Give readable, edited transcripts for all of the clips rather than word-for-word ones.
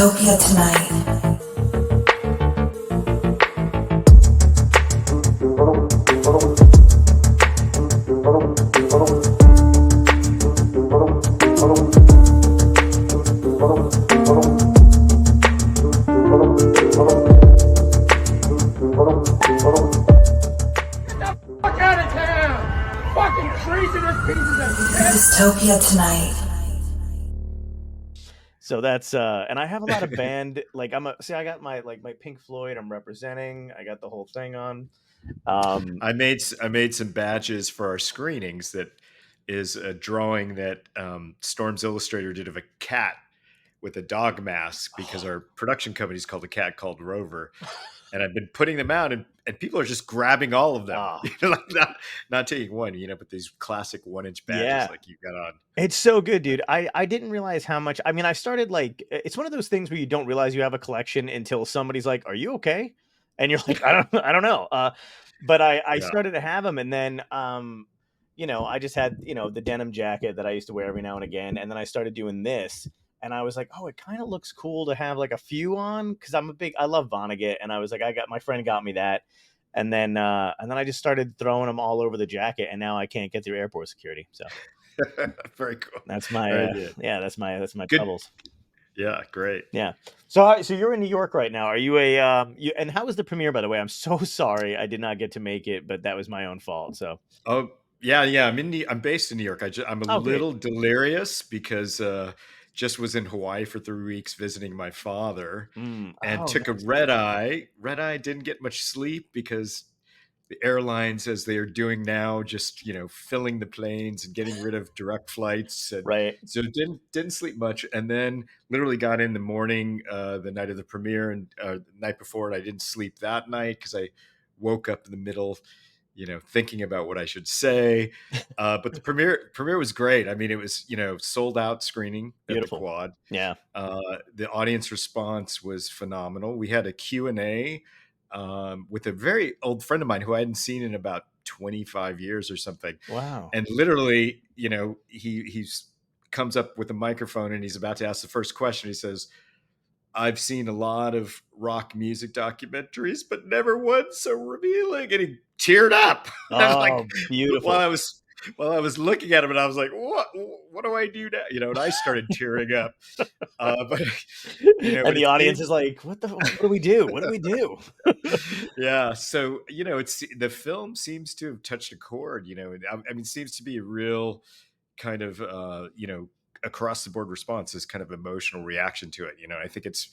Dystopia tonight. Dystopia tonight. So that's and I have a lot of band like I got my Pink Floyd I'm representing. I got the whole thing on. I made some badges for our screenings that is a drawing that Storm's Illustrator did of a cat with a dog mask because our production company is called a cat called Rover. And I've been putting them out and people are just grabbing all of them. Oh. Like not taking one, but these classic 1-inch badges like you got on. It's so good, dude. I didn't realize how much. I mean, I started it's one of those things where you don't realize you have a collection until somebody's like, "Are you okay?" And you're like, "I don't know." But I started to have them, and then I just had the denim jacket that I used to wear every now and again, and then I started doing this, and I was like, "Oh, it kind of looks cool to have like a few on," because I love Vonnegut, and I was like, my friend got me that. And then I just started throwing them all over the jacket, and now I can't get through airport security. So very cool. that's my that's my good troubles. Yeah, great. Yeah. So you're in New York right now. Are you and how was the premiere, by the way? I'm so sorry I did not get to make it, but that was my own fault. So yeah, I'm based in New York. I'm a little delirious because just was in Hawaii for 3 weeks visiting my father and took a red eye. Red eye, didn't get much sleep because the airlines, as they are doing now, just filling the planes and getting rid of direct flights. And right. So didn't sleep much, and then literally got in the morning, the night of the premiere, and the night before, and I didn't sleep that night because I woke up in the middle, thinking about what I should say. But the premiere was great. I mean, it was sold out screening at Beautiful. the Quad. Yeah. The audience response was phenomenal. We had a Q&A with a very old friend of mine who I hadn't seen in about 25 years or something. Wow. And literally, he's comes up with a microphone and he's about to ask the first question. He says, "I've seen a lot of rock music documentaries, but never one so revealing." And he teared up. Oh, I was like, beautiful. While I was looking at him, and I was like, what do I do now? And I started tearing up. But and the audience is like, what do we do? What do we do? Yeah. So, it's the film seems to have touched a chord, I mean, it seems to be a real kind of, across the board response, this kind of emotional reaction to it. I think it's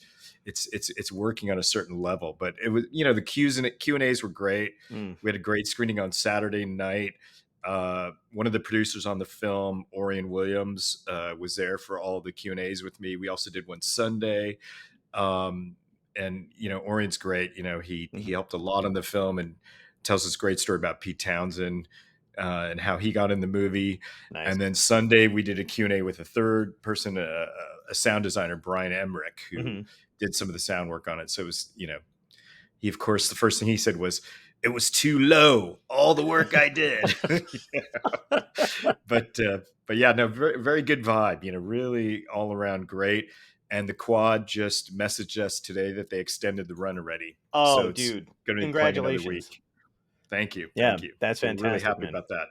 working on a certain level, but it was, the Q&As were great. We had a great screening on Saturday night. One of the producers on the film, Orion Williams, was there for all the Q&As with me. We also did one Sunday. And Orion's great. He helped a lot on the film and tells this great story about Pete Townsend and how he got in the movie. Nice. And then Sunday we did a Q&A with a third person, a sound designer, Brian Emmerich, who did some of the sound work on it. So it was, he, of course, the first thing he said was, "It was too low, all the work I did." But yeah, no, very, very good vibe, really all around great. And the Quad just messaged us today that they extended the run already. Oh, so it's dude, going to be congratulations. playing another week. Thank you. Yeah, Thank you. That's fantastic. We're really happy man. about that.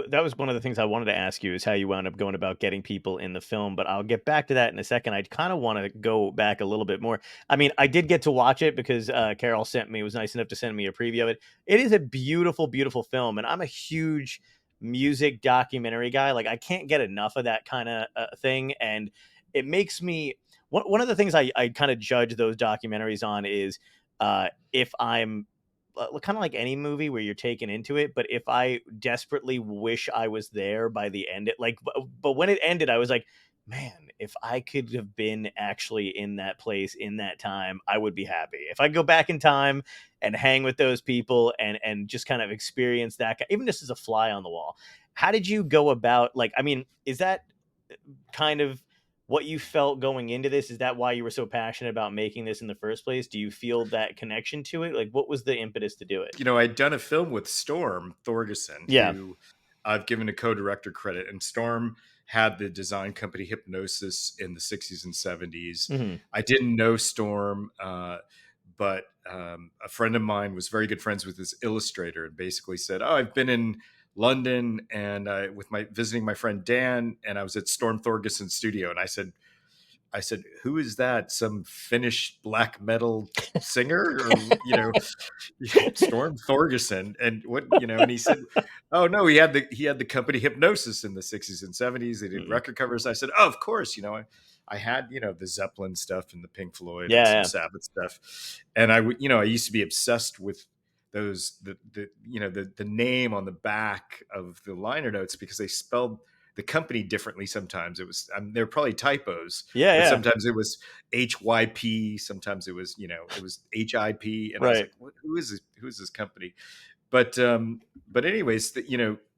That was one of the things I wanted to ask you, is how you wound up going about getting people in the film, but I'll get back to that in a second. I kind of want to go back a little bit more. I mean, I did get to watch it because Carol was nice enough to send me a preview of it. It is a beautiful, beautiful film, and I'm a huge music documentary guy. Like, I can't get enough of that kind of thing, and it makes me, one of the things I kind of judge those documentaries on is if I'm, kind of like any movie where you're taken into it, but if I desperately wish I was there by the end, but when it ended, I was like, man, if I could have been actually in that place in that time, I would be happy. If I go back in time and hang with those people and just kind of experience that, even just as a fly on the wall. How did you go about, I mean, is that kind of what you felt going into this? Is that why you were so passionate about making this in the first place? Do you feel that connection to it? What was the impetus to do it? I'd done a film with Storm Thorgerson, Yeah. who I've given a co-director credit, and Storm had the design company Hypnosis in the 60s and 70s. Hmm. I didn't know Storm, but a friend of mine was very good friends with this illustrator and basically said, "Oh, I've been in London and with my visiting my friend Dan, and I was at Storm Thorgerson's studio." And I said, "Who is that? Some Finnish black metal singer, or Storm Thorgerson?" And what and he said, "Oh no, he had the company Hypnosis in the 60s and 70s. They did Mm. record covers." I said, "Oh, of course, I had the Zeppelin stuff and the Pink Floyd and Yeah, some yeah. Sabbath stuff, and I used to be obsessed with those the name on the back of the liner notes because they spelled the company differently. Sometimes it was there were probably typos, Yeah, but yeah. sometimes it was HYP, sometimes it was HIP, and I was Right. like, who is this company? But anyways,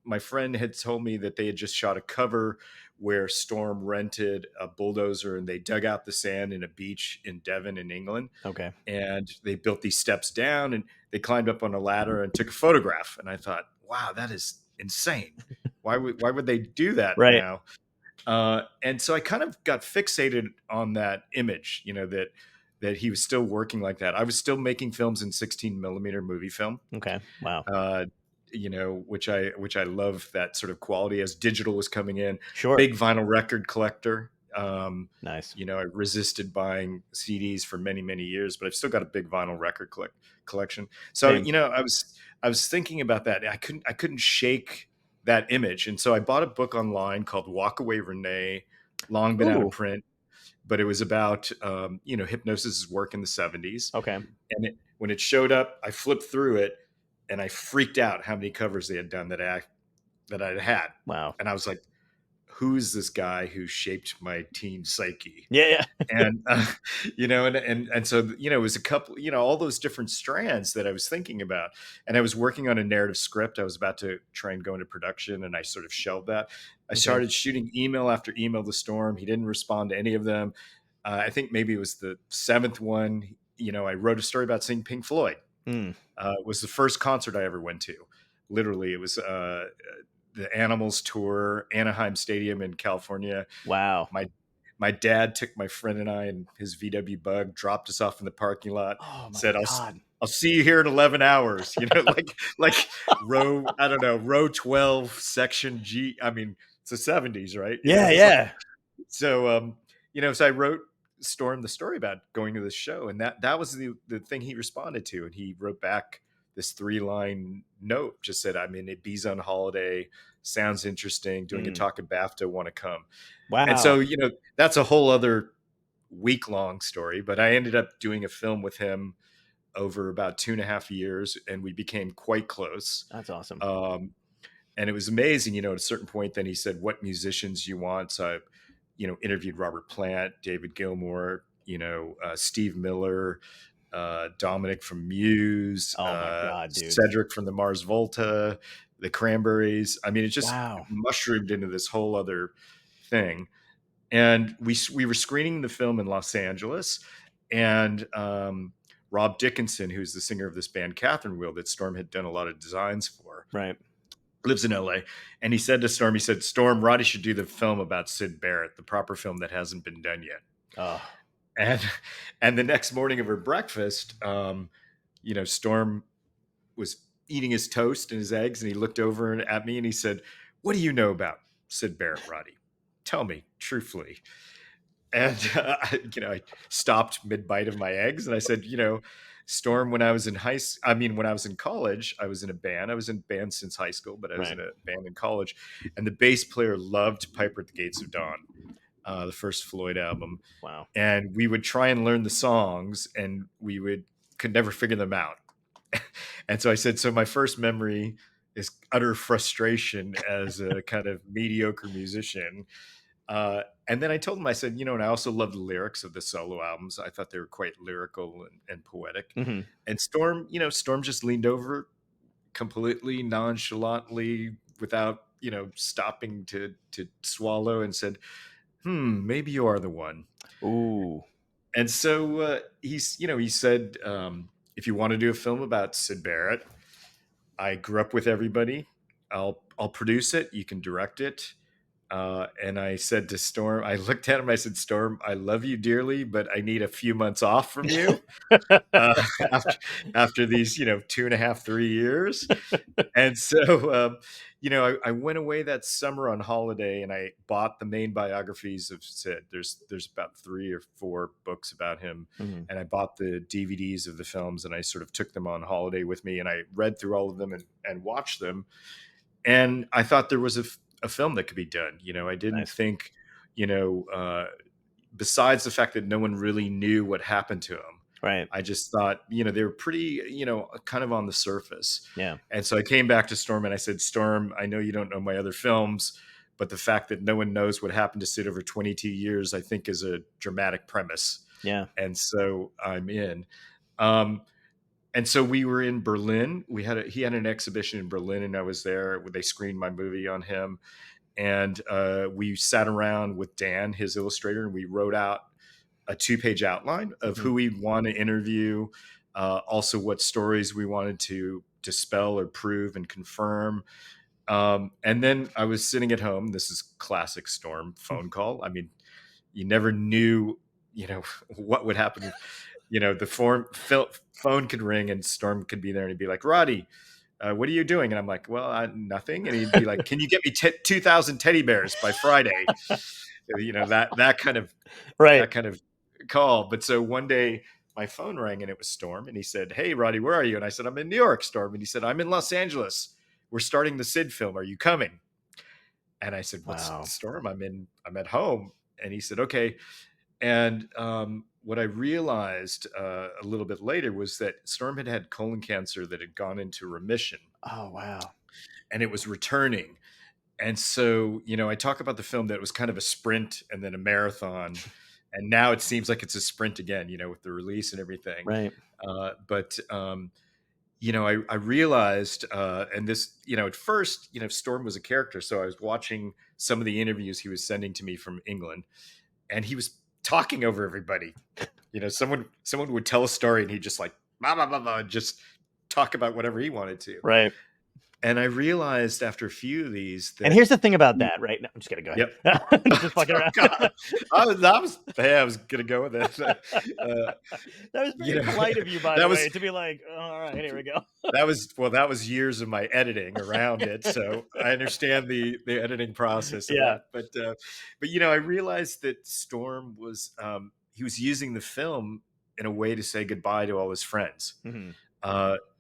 my friend had told me that they had just shot a cover where Storm rented a bulldozer and they dug out the sand in a beach in Devon in England, Okay. and they built these steps down and they climbed up on a ladder and took a photograph. And I thought, wow, that is insane. Why would they do that Right. now? And so I kind of got fixated on that image, that he was still working like that. I was still making films in 16 millimeter movie film, Okay. Wow. uh, which I love that sort of quality as digital was coming in. Sure. Big vinyl record collector. Nice. I resisted buying CDs for many, many years, but I've still got a big vinyl record collection. So, Same. I was thinking about that. I couldn't shake that image. And so I bought a book online called Walk Away Renee, long been out of Ooh. print, but it was about, Hypnosis's work in the 70s. Okay. And when it showed up, I flipped through it and I freaked out how many covers they had done that I'd had. Wow. And I was like, who's this guy who shaped my teen psyche? Yeah, yeah. And and so it was a couple, all those different strands that I was thinking about. And I was working on a narrative script. I was about to try and go into production, and I sort of shelved that. I Okay. started shooting email after email to Storm. He didn't respond to any of them. I think maybe it was the seventh one. I wrote a story about seeing Pink Floyd. Mm. It was the first concert I ever went to. Literally, it was the Animals tour, Anaheim Stadium in California. Wow. My dad took my friend and I in his VW Bug, dropped us off in the parking lot, Oh my said, God. I'll see you here in 11 hours." Like I don't know, row 12, section G. I mean, it's the 70s, right? Yeah, It's like, yeah. so I wrote Storm the story about going to the show, and that was the thing he responded to, and he wrote back this 3-line note, just said, "I'm in Ibiza on holiday, sounds interesting, doing a Mm. talk at BAFTA, want to come." And Wow. so, that's a whole other week-long story, but I ended up doing a film with him over about 2.5 years, and we became quite close. That's awesome. Um, and it was amazing, at a certain point, then he said, "What musicians you want?" So I, interviewed Robert Plant, David Gilmour, Steve Miller, Dominic from Muse, Oh my God, dude. Cedric from the Mars Volta, the Cranberries. I mean, it just Wow. mushroomed into this whole other thing. And we were screening the film in Los Angeles, and Rob Dickinson, who's the singer of this band Catherine Wheel that Storm had done a lot of designs for, Right. lives in LA. And he said to Storm, "Storm, Roddy should do the film about Sid Barrett, the proper film that hasn't been done yet." Oh. And and the next morning of her breakfast, Storm was eating his toast and his eggs, and he looked over at me and he said, "What do you know about Sid Barrett, Roddy? Tell me truthfully." And I stopped mid bite of my eggs, and I said, Storm, when I was in when I was in college, I was in a band. I was in band since high school, but I was Right. in a band in college, and the bass player loved Piper at the Gates of Dawn, the first Floyd album. Wow. And we would try and learn the songs, and could never figure them out. And so I said, so my first memory is utter frustration as a kind of mediocre musician. And then I told him, I said, and I also love the lyrics of the solo albums. I thought they were quite lyrical and poetic. Hmm. And Storm just leaned over completely nonchalantly without, stopping to swallow, and said, maybe you are the one. Ooh. And so he said, if you want to do a film about Sid Barrett, I grew up with everybody. I'll produce it. You can direct it. And I said to Storm, I looked at him, I said, Storm, I love you dearly, but I need a few months off from you uh, after, after these, 2.5, 3 years. And so, I went away that summer on holiday, and I bought the main biographies of Sid. There's about 3 or 4 books about him, Mhm. and I bought the DVDs of the films, and I sort of took them on holiday with me, and I read through all of them and watched them, and I thought there was a film that could be done. I didn't Nice. think, you know, uh, besides the fact that no one really knew what happened to him. Right. I just thought, they were pretty, kind of on the surface. Yeah. And so I came back to Storm and I said, Storm, I know you don't know my other films, but the fact that no one knows what happened to Sid over 22 years, I think is a dramatic premise. Yeah. And so I'm in. Um, and so we were in Berlin. He had an exhibition in Berlin, and I was there. They screened my movie on him, and we sat around with Dan, his illustrator, and we wrote out a 2-page outline of Mhm. who we want to interview, also what stories we wanted to dispel or prove and confirm. And then I was sitting at home. This is classic Storm phone call. I mean, you never knew, what would happen. The phone could ring and Storm could be there and he'd be like, Roddy, what are you doing? And I'm like, well, nothing. And he'd be like, can you get me 2,000 teddy bears by Friday? That kind of Right. call. But so one day my phone rang and it was Storm, and he said, hey, Roddy, where are you? And I said, I'm in New York, Storm. And he said, I'm in Los Angeles. We're starting the Sid film. Are you coming? And I said, what's Wow. Storm? I'm at home. And he said, okay. And what I realized a little bit later was that Storm had colon cancer that had gone into remission, Oh, wow. and it was returning. And so, I talk about the film that was kind of a sprint and then a marathon. And now it seems like it's a sprint again, with the release and everything. Right. But I realized, and this, at first, Storm was a character. So I was watching some of the interviews he was sending to me from England, and he was talking over everybody. Someone would tell a story and he'd just like, blah, blah, blah, blah, just talk about whatever he wanted to. Right. And I realized after a few of these that. And here's the thing about that, right? No, I'm just gonna go ahead. Yep. Just fucking around. God. I was gonna go with it. That was very polite of you, by the way, to be like, all right, here we go. That was years of my editing around it, so I understand the editing process of Yeah. that. But I realized that Storm was he was using the film in a way to say goodbye to all his friends. Mhm.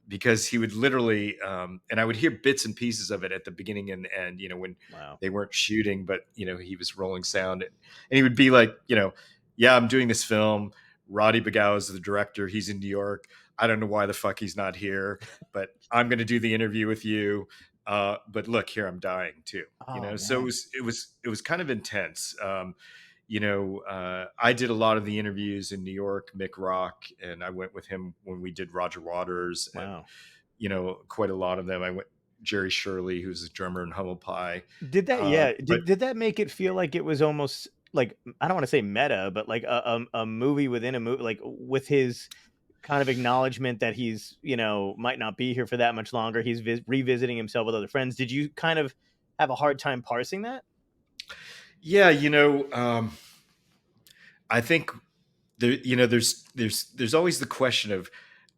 Because he would literally, and I would hear bits and pieces of it at the beginning and end, when Wow. they weren't shooting, but he was rolling sound, and he would be like, yeah, I'm doing this film. Roddy Bogawa is the director. He's in New York. I don't know why the fuck he's not here, but I'm going to do the interview with you. But look, here I'm dying too. Oh, So man. it was kind of intense. I did a lot of the interviews in New York, Mick Rock, and I went with him when we did Roger Waters, Wow. and quite a lot of them. I went Jerry Shirley, who's a drummer in Humble Pie. Did that? Yeah. But Did that make it feel like it was almost like, I don't want to say meta, but like a movie within a movie, like with his kind of acknowledgement that he's might not be here for that much longer. He's revisiting himself with other friends. Did you kind of have a hard time parsing that? yeah, I think there's always the question of,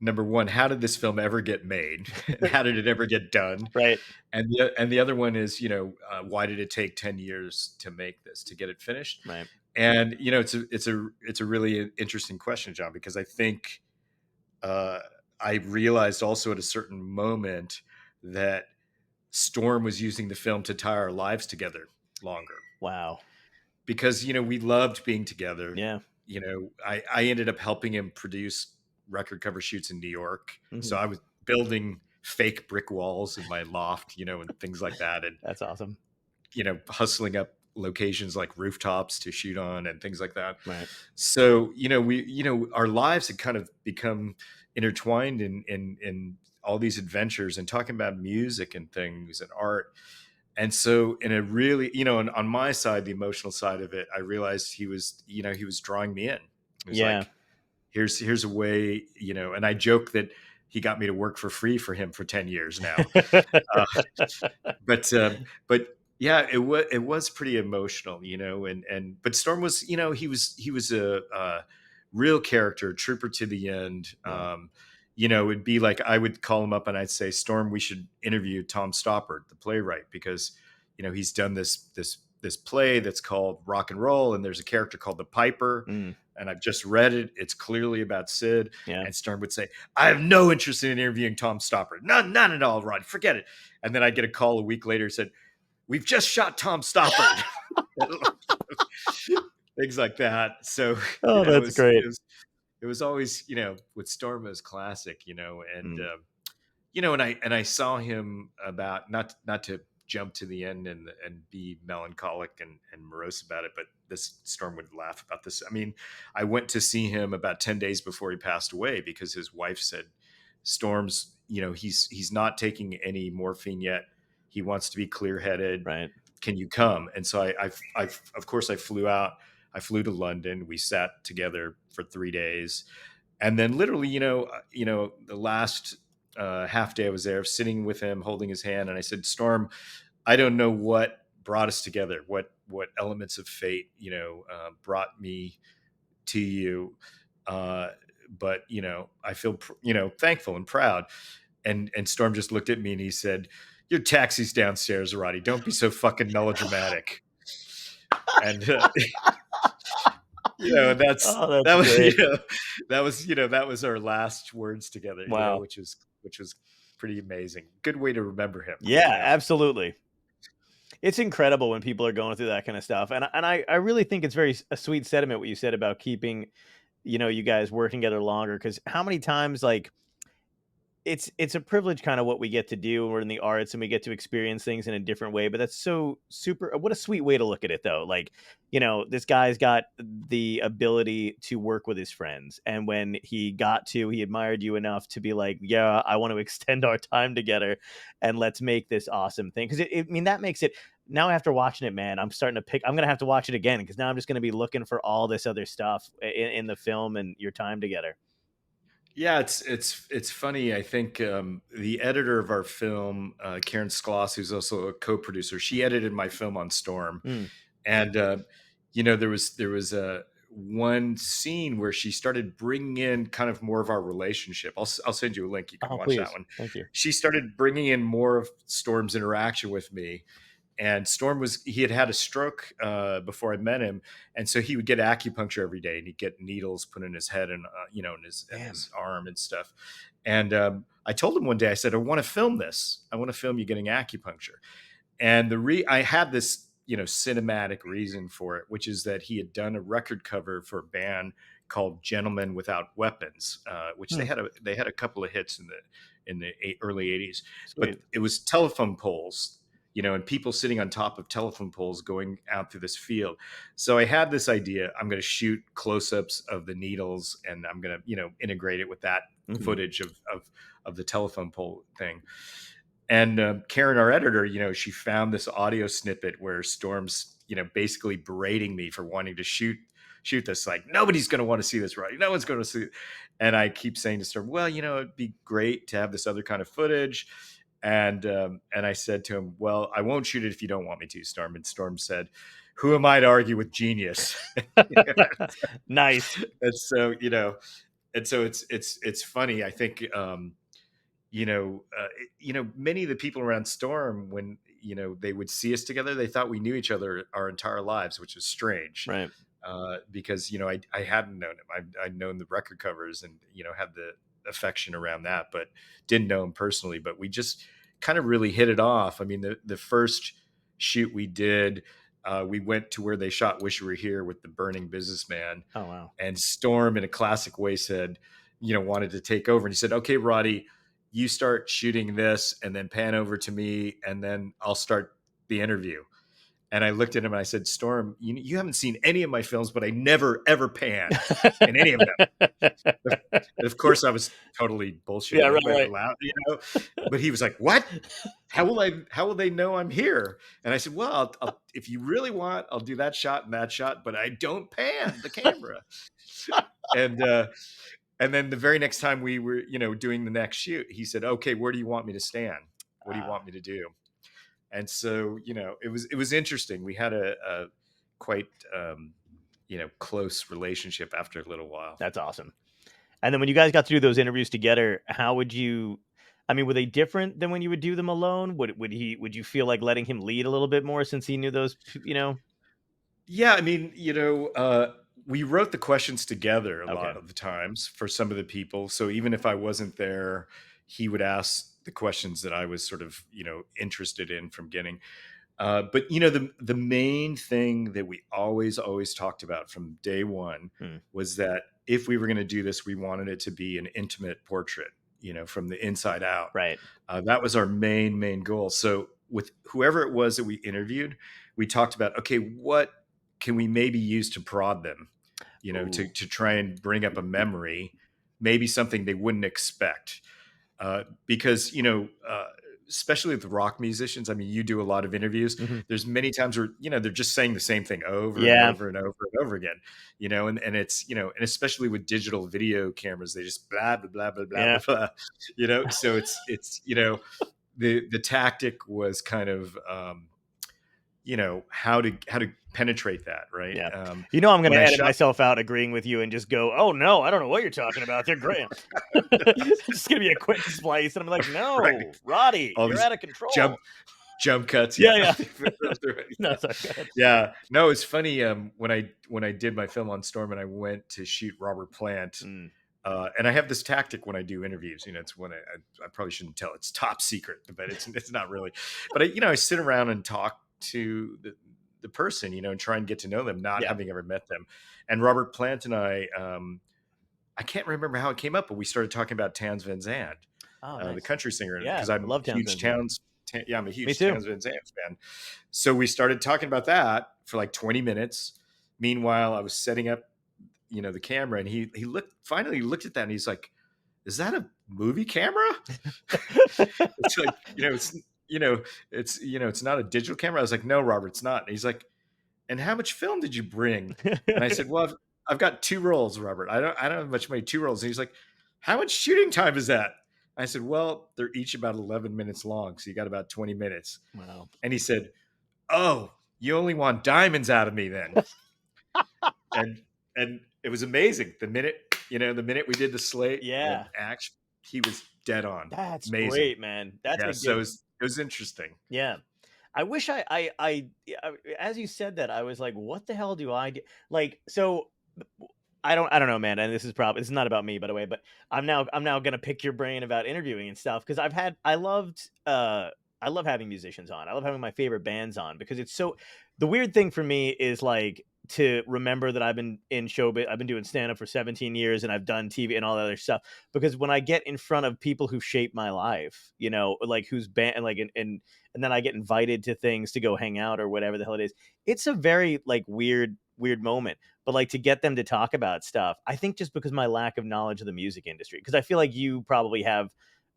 number one, how did this film ever get made, and how did it ever get done? Right. And the other one is, why did it take 10 years to make this, to get it finished? Right. And it's a really interesting question, John, because I think I realized also at a certain moment that Storm was using the film to tie our lives together longer, Wow. because we loved being together. Yeah. I ended up helping him produce record cover shoots in New York. Mhm. So I was building fake brick walls in my loft, and things like that. And, That's awesome. hustling up locations like rooftops to shoot on and things like that. Right. So, our lives had kind of become intertwined in all these adventures and talking about music and things and art. And so in a really, on my side, the emotional side of it, I realized he was drawing me in. It was Yeah. like, here's a way, and I joke that he got me to work for free for him for 10 years now. But Yeah, it was pretty emotional, you know, and but Storm was, you know, he was a real character, trooper to the end. Yeah. You know, it'd be like I would call him up and I'd say, Storm, we should interview Tom Stoppard, the playwright, because you know he's done this play that's called Rock and Roll, and there's a character called the Piper, Mm, and I've just read it. It's clearly about Sid, yeah. and Storm would say, I have no interest in interviewing Tom Stoppard, none at all, Roddy, forget it. And then I get a call a week later, said, we've just shot Tom Stoppard. Things like that. So, you Oh, know, that's great. it was always, you know, with Storm, it was classic, you know, and, Mm, you know, and I saw him about, not to jump to the end and be melancholic and morose about it, but this Storm would laugh about this. I mean, I went to see him about 10 days before he passed away because his wife said, Storm's, you know, he's not taking any morphine yet. He wants to be clear headed. right. Can you come? And so I of course I flew out. I flew to London. We sat together for 3 days, and then literally, you know, the last half day I was there, sitting with him, holding his hand, and I said, Storm, I don't know what brought us together, what elements of fate, you know, brought me to you, uh, but you know, I feel you know, thankful and proud. And Storm just looked at me and he said, your taxi's downstairs, Roddy. Don't be so fucking melodramatic. And you know, Oh, that's that was great. that was our last words together. You know, Wow. which was pretty amazing. Good way to remember him. You Yeah, know. absolutely. It's incredible when people are going through that kind of stuff, and I really think it's a sweet sentiment what you said about keeping, you know, you guys working together longer. Because how many times, like, it's a privilege kind of what we get to do. We're in the arts and we get to experience things in a different way, but that's so super. What a sweet way to look at it, though. Like, you know, this guy's got the ability to work with his friends, and when he admired you enough to be like, yeah, I want to extend our time together and let's make this awesome thing. Because I mean, that makes it, now after watching it, man, I'm starting to I'm gonna have to watch it again, because now I'm just gonna be looking for all this other stuff in the film and your time together. Yeah, it's funny. I think the editor of our film, Karen Skloss, who's also a co-producer, she edited my film on Storm, Mm. and you know, there was a one scene where she started bringing in kind of more of our relationship. I'll send you a link. You can Oh, watch that please, one. thank you. She started bringing in more of Storm's interaction with me, and Storm he had had a stroke before I met him, and so he would get acupuncture every day, and he'd get needles put in his head and you know, in Damn. his arm and stuff. And I told him one day, I said, I want to film this. I want to film you getting acupuncture. And I had this, you know, cinematic reason for it, which is that he had done a record cover for a band called Gentlemen Without Weapons, which Hmm. they had a couple of hits in the early '80s, but Sweet. it was telephone poles, you know, and people sitting on top of telephone poles going out through this field. So I had this idea: I'm going to shoot close-ups of the needles, and I'm going to, you know, integrate it with that Mhm. footage of the telephone pole thing. And Karen, our editor, you know, she found this audio snippet where Storm's, you know, basically berating me for wanting to shoot this. Like, nobody's going to want to see this, right? No one's going to see it. And I keep saying to Storm, well, you know, it'd be great to have this other kind of footage. And I said to him, well, I won't shoot it if you don't want me to, Storm. And Storm said, who am I to argue with genius? Nice. And so, you know, and so it's funny. I think you know, many of the people around Storm, when, you know, they would see us together, they thought we knew each other our entire lives, which is strange. Right. Because, you know, I hadn't known him. I'd known the record covers and, you know, had the affection around that, but didn't know him personally. But we just kind of really hit it off. I mean, the first shoot we did, we went to where they shot Wish You Were Here with the burning businessman, Oh, wow. and Storm, in a classic way, said, you know, wanted to take over. And he said, okay, Roddy, you start shooting this and then pan over to me, and then I'll start the interview. And I looked at him and I said, Storm, you haven't seen any of my films, but I never, ever pan in any of them. And of course, I was totally Yeah, bullshitting right, him out right. loud, you know. But he was like, "What? How will they know I'm here?" And I said, "Well, if you really want, I'll do that shot and that shot, but I don't pan the camera." And and then the very next time we were, you know, doing the next shoot, he said, "Okay, where do you want me to stand? What do you Ah, want me to do?" And so, it was interesting. We had a quite, close relationship after a little while. That's awesome. And then when you guys got to do those interviews together, how would you? I mean, were they different than when you would do them alone? Would you feel like letting him lead a little bit more since he knew those? Yeah, I mean, we wrote the questions together a Okay. lot of the times for some of the people. So even if I wasn't there, he would ask the questions that I was sort of, interested in from getting. But the main thing that we always talked about from day one Hmm. was that if we were going to do this, we wanted it to be an intimate portrait, from the inside out. Right. That was our main goal. So with whoever it was that we interviewed, we talked about, okay, what can we maybe use to prod them, to try and bring up a memory, maybe something they wouldn't expect. Because especially with rock musicians, I mean, you do a lot of interviews. Mm-hmm. There's many times where they're just saying the same thing over and Yeah. over and over and over again. And it's and especially with digital video cameras, they just blah blah blah blah blah Yeah. blah. So it's the tactic was kind of how to penetrate that, right? Yeah. I'm going to edit shot myself out agreeing with you and just go, oh, no, I don't know what you're talking about. They're great. It's just going to be a quick splice. And I'm like, no, Right. Roddy, All you're these out of control. jump cuts. Yeah. No, sorry, go ahead. Yeah. No, it's funny. When I did my film on Storm and I went to shoot Robert Plant, and I have this tactic when I do interviews. It's when I probably shouldn't tell. It's top secret, but it's not really. But I sit around and talk to the person, and try and get to know them, not having ever met them. And Robert Plant and I can't remember how it came up, but we started talking about Townes Van Zandt, Nice. the country singer, Yeah, because I'm I love a huge Townes I'm a huge Me too. Townes Van Zandt fan. So we started talking about that for like 20 minutes. Meanwhile, I was setting up, the camera, and he finally looked at that and he's like, "Is that a movie camera?" It's like, it's not a digital camera. I was like, "No, Robert, it's not." And he's like, "And how much film did you bring?" And I said, "Well, I've got 2 rolls, Robert. I don't have much money, 2 rolls." And he's like, "How much shooting time is that?" I said, "Well, they're each about 11 minutes long, so you got about 20 minutes." Wow. And he said, "Oh, you only want diamonds out of me then." and it was amazing. The minute we did the slate and action, he was dead on. That's amazing. Great, man. That's a So good. it was interesting. Yeah. I wish as you said that, I was like, what the hell do I do? Like, so I don't know, man. And this is not about me, by the way, but I'm now going to pick your brain about interviewing and stuff. Cause I love having musicians on. I love having my favorite bands on because the weird thing for me is like to remember that I've been in showbiz. I've been doing stand up for 17 years and I've done TV and all that other stuff. Because when I get in front of people who shape my life, like whose band, like, and then I get invited to things to go hang out or whatever the hell it is. It's a very like weird moment. But like to get them to talk about stuff, I think just because my lack of knowledge of the music industry, because I feel like you probably have,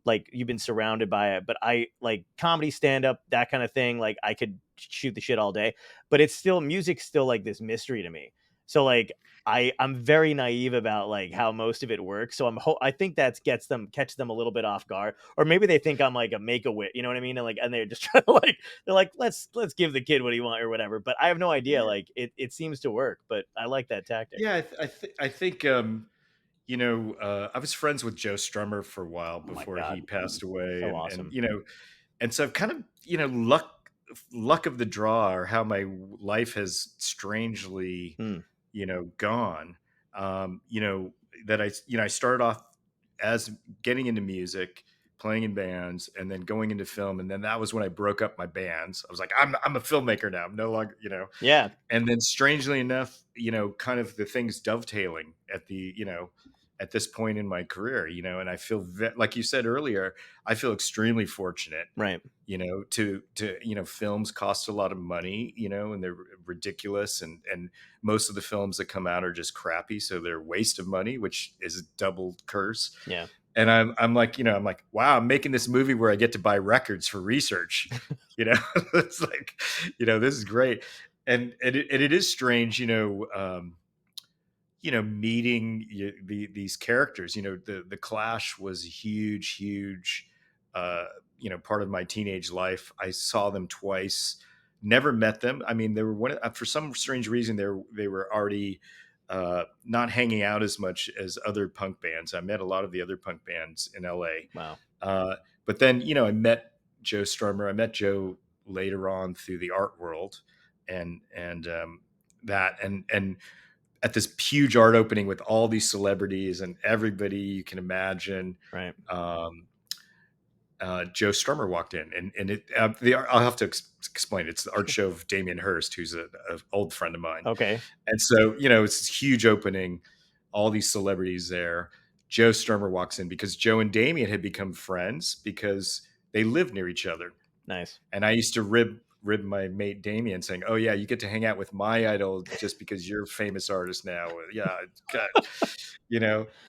like you've been surrounded by it, but I like comedy, stand up, that kind of thing. Like I could shoot the shit all day, but music's still like this mystery to me. So like I'm very naive about like how most of it works. So I think that catch them a little bit off guard, or maybe they think I'm like a make-a-wit, you know what I mean? And they're just trying to they're like, let's give the kid what he wants or whatever. But I have no idea. Like it seems to work, but I like that tactic. Yeah, I think I was friends with Joe Strummer for a while before he passed away, So awesome. and so I've kind of luck of the draw, or how my life has strangely gone. That I started off as getting into music, playing in bands, and then going into film, and then that was when I broke up my bands. I was like, I'm a filmmaker now. I'm no longer, Yeah. And then strangely enough, kind of the things dovetailing at this point in my career, and I feel like you said earlier, I feel extremely fortunate, right? To films cost a lot of money, and they're ridiculous, and most of the films that come out are just crappy, so they're a waste of money, which is a double curse. Yeah. And I'm like, wow, I'm making this movie where I get to buy records for research. It's like, this is great. And it is strange, meeting these characters. The Clash was a huge part of my teenage life. I saw them twice, never met them. I mean, they were for some strange reason, they were already not hanging out as much as other punk bands. I met a lot of the other punk bands in LA. Wow. But then, I met Joe Strummer. I met Joe later on through the art world, and that and at this huge art opening with all these celebrities and everybody you can imagine. Right. Joe Strummer walked in, and I'll have to explain. It's the art show of Damien Hirst, who's an old friend of mine. Okay. And so, it's this huge opening, all these celebrities there. Joe Strummer walks in because Joe and Damien had become friends because they lived near each other. Nice. And I used to rib my mate Damien, saying, "Oh yeah, you get to hang out with my idol just because you're a famous artist now." Yeah, God.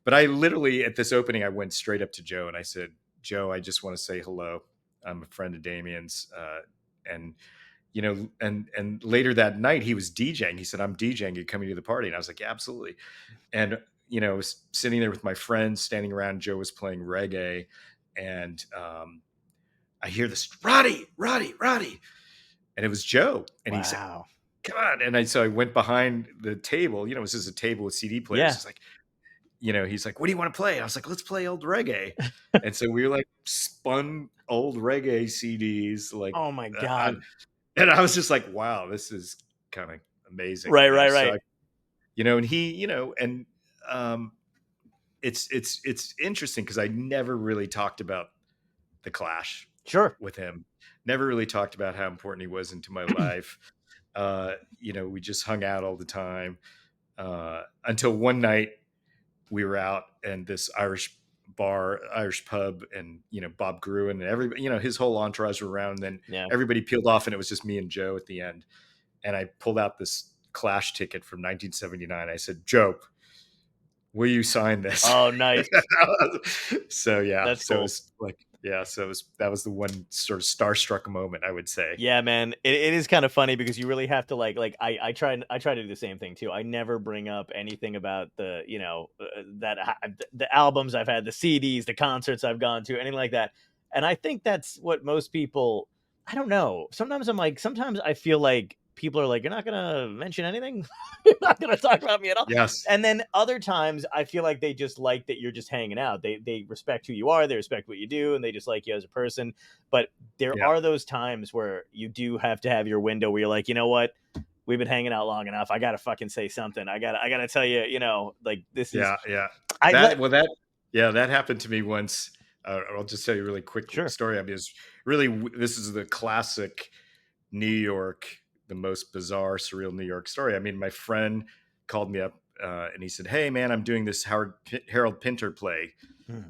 But I literally, at this opening, I went straight up to Joe and I said, "Joe, I just want to say hello. I'm a friend of Damien's." And later that night he was DJing. He said, "I'm DJing. You coming to the party?" And I was like, "Yeah, absolutely." And I was sitting there with my friends standing around. Joe was playing reggae, and I hear this, Roddy, and it was Joe. And he said, Wow. "Come on!" And so I went behind the table. This is a table with CD players. Yeah. It's like, he's like, "What do you want to play?" I was like, "Let's play old reggae." And so we were like spun old reggae CDs. Like, Oh my God. and I was just like, "Wow, this is kind of amazing." Right. So and he, and it's interesting because I never really talked about the Clash with him. Never really talked about how important he was into my life. We just hung out all the time until one night we were out and this Irish pub, and Bob Gruen and everybody, his whole entourage were around. And then everybody peeled off, and it was just me and Joe at the end. And I pulled out this Clash ticket from 1979. I said, "Joe, will you sign this?" Oh, nice. So yeah, That's so cool. it was like, that was the one sort of starstruck moment, I would say. Yeah, man, it is kind of funny because you really have to I try to do the same thing too. I never bring up anything about the the albums I've had, the CDs, the concerts I've gone to, anything like that. And I think that's what most people. I don't know. Sometimes sometimes I feel like people are like, "You're not gonna mention anything. You're not gonna talk about me at all." Yes. And then other times I feel like they just like that you're just hanging out. They respect who you are, they respect what you do, and they just like you as a person. But there are those times where you do have to have your window where you're like, "You know what? We've been hanging out long enough. I gotta fucking say something. I gotta tell you, like this is." Yeah. That happened to me once. I'll just tell you a really quick story. I mean, this is the classic New York, the most bizarre, surreal New York story. I mean, my friend called me up and he said, "Hey man, I'm doing this Harold Pinter play.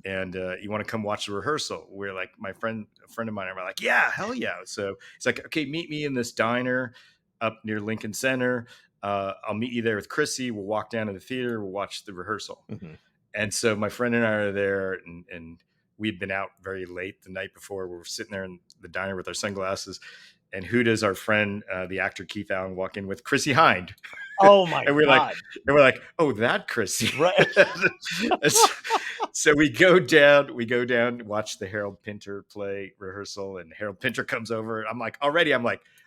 And you want to come watch the rehearsal?" We're like, a friend of mine, and we're like, "Yeah, hell yeah." So it's like, "Okay, meet me in this diner up near Lincoln Center. I'll meet you there with Chrissy. We'll walk down to the theater. We'll watch the rehearsal." Mm-hmm. And so my friend and I are there, and we'd been out very late the night before. We're sitting there in the diner with our sunglasses. And who does our friend, the actor Keith Allen, walk in with? Chrissy Hind. Oh my and we're God. We're like, "Oh, that Chrissy." Right. So we go down, watch the Harold Pinter play rehearsal, and Harold Pinter comes over. I'm like,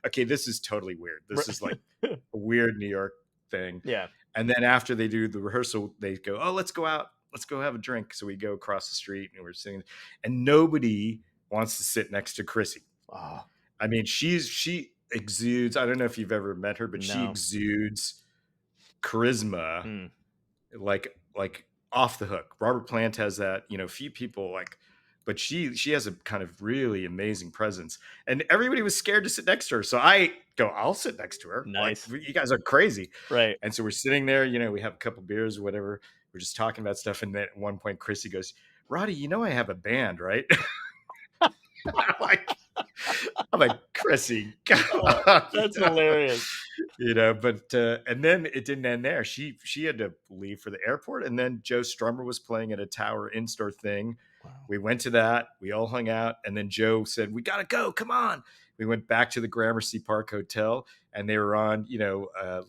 okay, this is totally weird. This is like a weird New York thing. Yeah. And then after they do the rehearsal, they go, "Oh, let's go out. Let's go have a drink." So we go across the street, and we're sitting, and nobody wants to sit next to Chrissy. Oh. I mean, she exudes. I don't know if you've ever met her, but she exudes charisma, like off the hook. Robert Plant has that. Few people but she has a kind of really amazing presence, and everybody was scared to sit next to her. So I go, "I'll sit next to her." Nice. Like, you guys are crazy, right? And so we're sitting there. We have a couple beers or whatever. We're just talking about stuff, and then at one point, Chrissy goes, "Roddy, I have a band, right?" I'm like, "Chrissy, that's hilarious." But and then it didn't end there. She had to leave for the airport, and then Joe Strummer was playing at a Tower in-store thing. Wow. We went to that. We all hung out, and then Joe said, "We gotta go. Come on." We went back to the Gramercy Park Hotel, and they were on,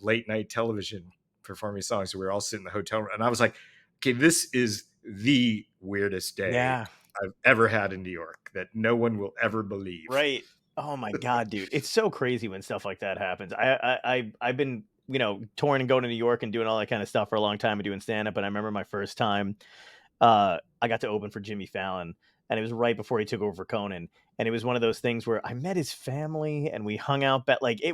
late night television performing songs. So we were all sitting in the hotel room, and I was like, "Okay, this is the weirdest day I've ever had in New York that no one will ever believe. Right. Oh my god, dude. It's so crazy when stuff like that happens. I've been, touring and going to New York and doing all that kind of stuff for a long time and doing stand up. And I remember my first time I got to open for Jimmy Fallon, and it was right before he took over for Conan. And it was one of those things where I met his family and we hung out, but like and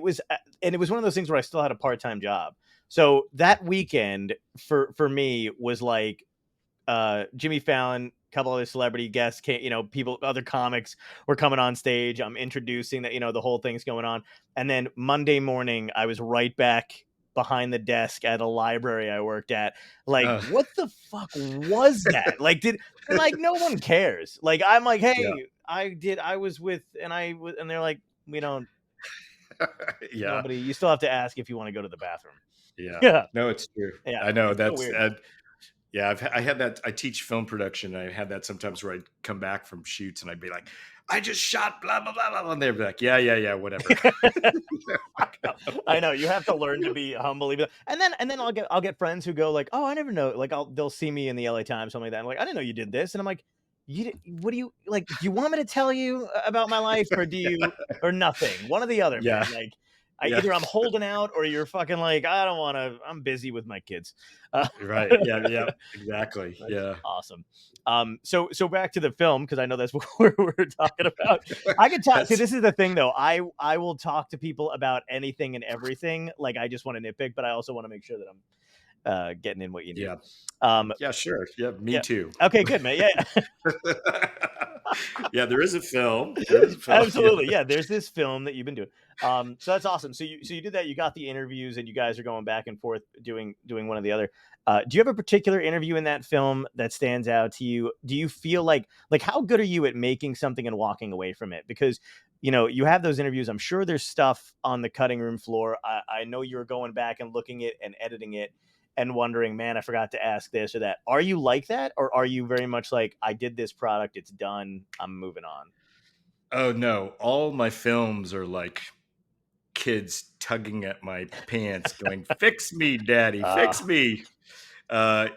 it was one of those things where I still had a part-time job. So that weekend for me was like Jimmy Fallon, a couple other celebrity guests came, people, other comics were coming on stage. I'm introducing that, the whole thing's going on. And then Monday morning, I was right back behind the desk at a library I worked at. Like, Uh, what the fuck was that? Like, and like, no one cares. Like, I'm like, yeah, hey, I was with, and they're like, we don't, yeah, nobody, you still have to ask if you want to go to the bathroom. yeah. Yeah. No, it's true. Yeah. I know It's so that's weird. yeah. I had that. I teach film production. And I had that sometimes where I'd come back from shoots and I'd be like, I just shot blah blah blah blah, and they'd be like, yeah, yeah, yeah, whatever. I know you have to learn to be humble, and then I'll get friends who go like, oh, I never know, like they'll see me in the LA Times, something like that. I'm like, I didn't know you did this, and I'm like, what do you like? Do you want me to tell you about my life, or or nothing? One or the other, man. Yeah, Like, yeah, either I'm holding out, or you're fucking like, I don't want to. I'm busy with my kids. right. Yeah, yeah, exactly. That's Yeah. awesome. So back to the film, because I know that's what we're talking about. I could talk. See, That's this is the thing, though. I will talk to people about anything and everything. Like, I just want to nitpick, but I also want to make sure that I'm getting in what you need. yeah, Um, yeah, sure. Yeah, me yeah. too. Okay, good, man. Yeah. Yeah, there is a film. There is a film. Yeah. Absolutely. Yeah, there's this film that you've been doing. So that's awesome. So you did that, you got the interviews, and you guys are going back and forth doing one or the other. Do you have a particular interview in that film that stands out to you? Do you feel like how good are you at making something and walking away from it? Because you have those interviews. I'm sure there's stuff on the cutting room floor. I know you're going back and looking at and editing it and wondering, man, I forgot to ask this or that. Are you like that? Or are you very much like, I did this product, it's done, I'm moving on? Oh no, all my films are like kids tugging at my pants, going, "Fix me, daddy, fix Ah, me." I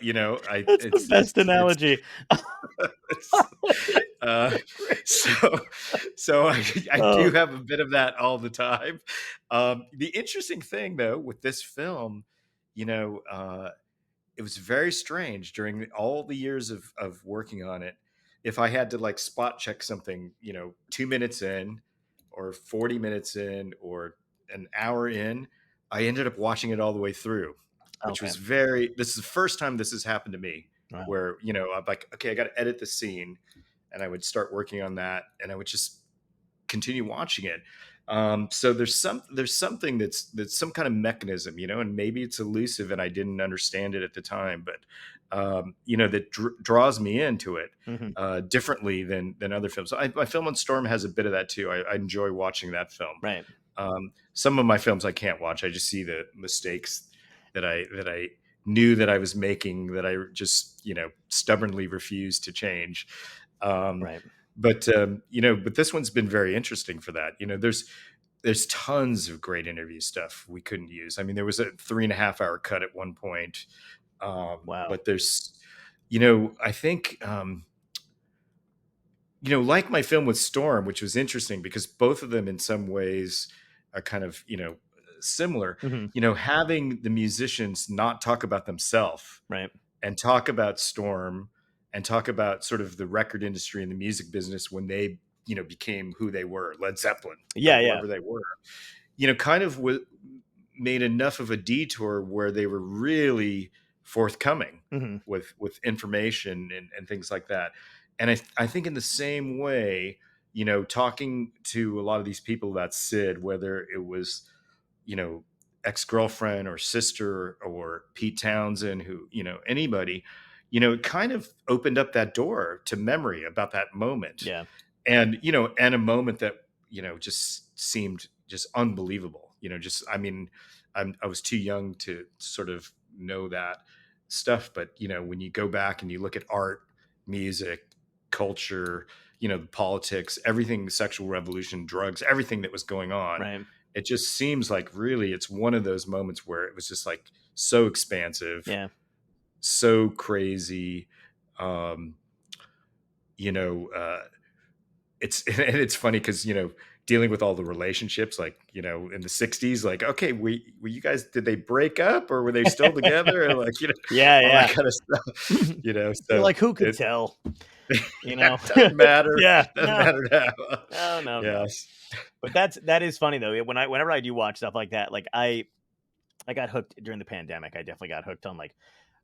that's the best it's analogy. it's, uh, so I do Oh, have a bit of that all the time. The interesting thing though with this film, you know, it was very strange during all the years of working on it. If I had to like spot check something, 2 minutes in, or 40 minutes in, or an hour in, I ended up watching it all the way through, which okay. was this is the first time this has happened to me Wow. where, I'm like, okay, I got to edit the scene. And I would start working on that and I would just continue watching it. So there's something that's some kind of mechanism, and maybe it's elusive and I didn't understand it at the time, but that draws me into it Hmm. differently than other films. So my film on Storm has a bit of that too. I enjoy watching that film. Right. Some of my films I can't watch. I just see the mistakes that I knew that I was making, that I just stubbornly refused to change. Um, Right. but this one's been very interesting for that. There's tons of great interview stuff we couldn't use. I mean, there was a 3.5 hour cut at one point. Wow. But there's, I think, like my film with Storm, which was interesting because both of them in some ways are kind of, similar, Hmm. having the musicians not talk about themselves Right. and talk about Storm and talk about sort of the record industry and the music business when they, became who they were, Led Zeppelin or Yeah. Yeah. whoever they were, kind of made enough of a detour where they were really forthcoming Hmm. with information and things like that. And I think in the same way, talking to a lot of these people about Sid, whether it was, ex-girlfriend or sister or Pete Townsend, who, anybody, it kind of opened up that door to memory about that moment. Yeah. And a moment that, just seemed just unbelievable, just, I mean, I was too young to sort of know that stuff. But, when you go back and you look at art, music, culture, the politics, everything, sexual revolution, drugs, everything that was going on, Right. it just seems like really it's one of those moments where it was just like so expansive, Yeah. so crazy. Um, you know, it's and it's funny because dealing with all the relationships, like in the '60s, like okay, were you guys, did they break up or were they still together, or like Yeah, all that yeah. kind of stuff, You're so like, who could it tell? You know? it doesn't matter, Yeah, doesn't no, matter now. no, no, no. Yes. But that is funny though. Whenever I do watch stuff like that, like I got hooked during the pandemic. I definitely got hooked on like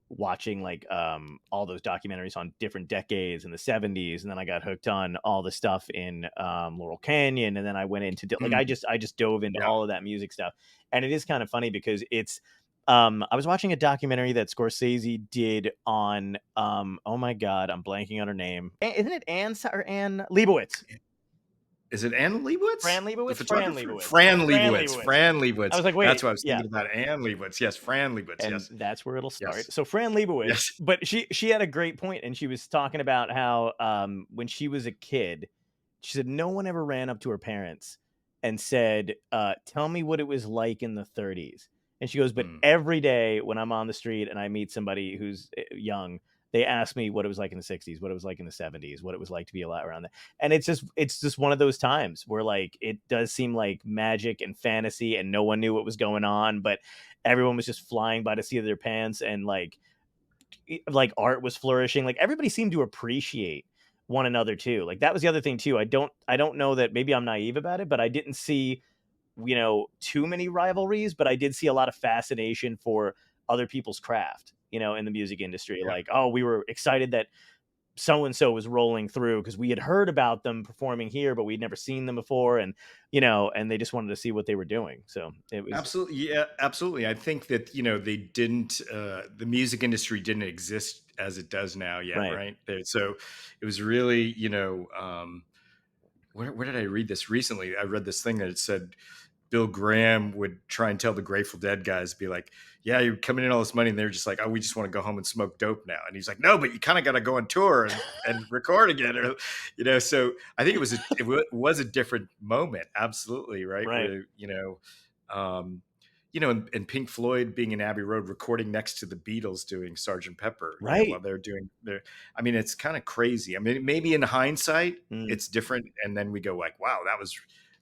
watching like all those documentaries on different decades in the 70s, and then I got hooked on all the stuff in Laurel Canyon, and then I went into like Mm, I just dove into yeah. all of that music stuff. And it is kind of funny because it's I was watching a documentary that Scorsese did on oh my god, I'm blanking on her name. Isn't it Anne Leibovitz? Is it Ann Leibovitz, Fran the Leibovitz? Fran photographer? Leibovitz. Fran Fran Leibovitz. Leibovitz. Fran I Leibovitz. was like, That's wait, what I was yeah. thinking about. Ann Leibovitz. Yes, Fran Leibovitz. And Yes. that's where it'll start. Yes. So Fran Leibovitz, Yes. but she had a great point, and she was talking about how when she was a kid, she said no one ever ran up to her parents and said, "Tell me what it was like in the '30s." And she goes, "But Mm. every day when I'm on the street and I meet somebody who's young, they ask me what it was like in the '60s, what it was like in the '70s, what it was like to be alive around that." And it's just one of those times where like it does seem like magic and fantasy, and no one knew what was going on, but everyone was just flying by the seat of their pants, and like art was flourishing. Like everybody seemed to appreciate one another too. Like that was the other thing too. I don't know that maybe I'm naive about it, but I didn't see too many rivalries, but I did see a lot of fascination for other people's craft, in the music industry. Yeah. Like, oh, we were excited that so and so was rolling through because we had heard about them performing here, but we'd never seen them before, and and they just wanted to see what they were doing. So it was Absolutely. Yeah, absolutely. I think that, they didn't, the music industry didn't exist as it does now yet. right. Right. So it was really, where did I read this recently? I read this thing that it said Bill Graham would try and tell the Grateful Dead guys, be like, yeah, you're coming in all this money. And they're just like, oh, we just want to go home and smoke dope now. And he's like, no, but you kind of got to go on tour and record again. Or, so I think it was a different moment. Absolutely. Right. Right. Where, um, and Pink Floyd being in Abbey Road recording next to the Beatles doing Sergeant Pepper, Right. while they're doing their, I mean, it's kind of crazy. I mean, maybe in hindsight, it's different. And then we go like, wow, that was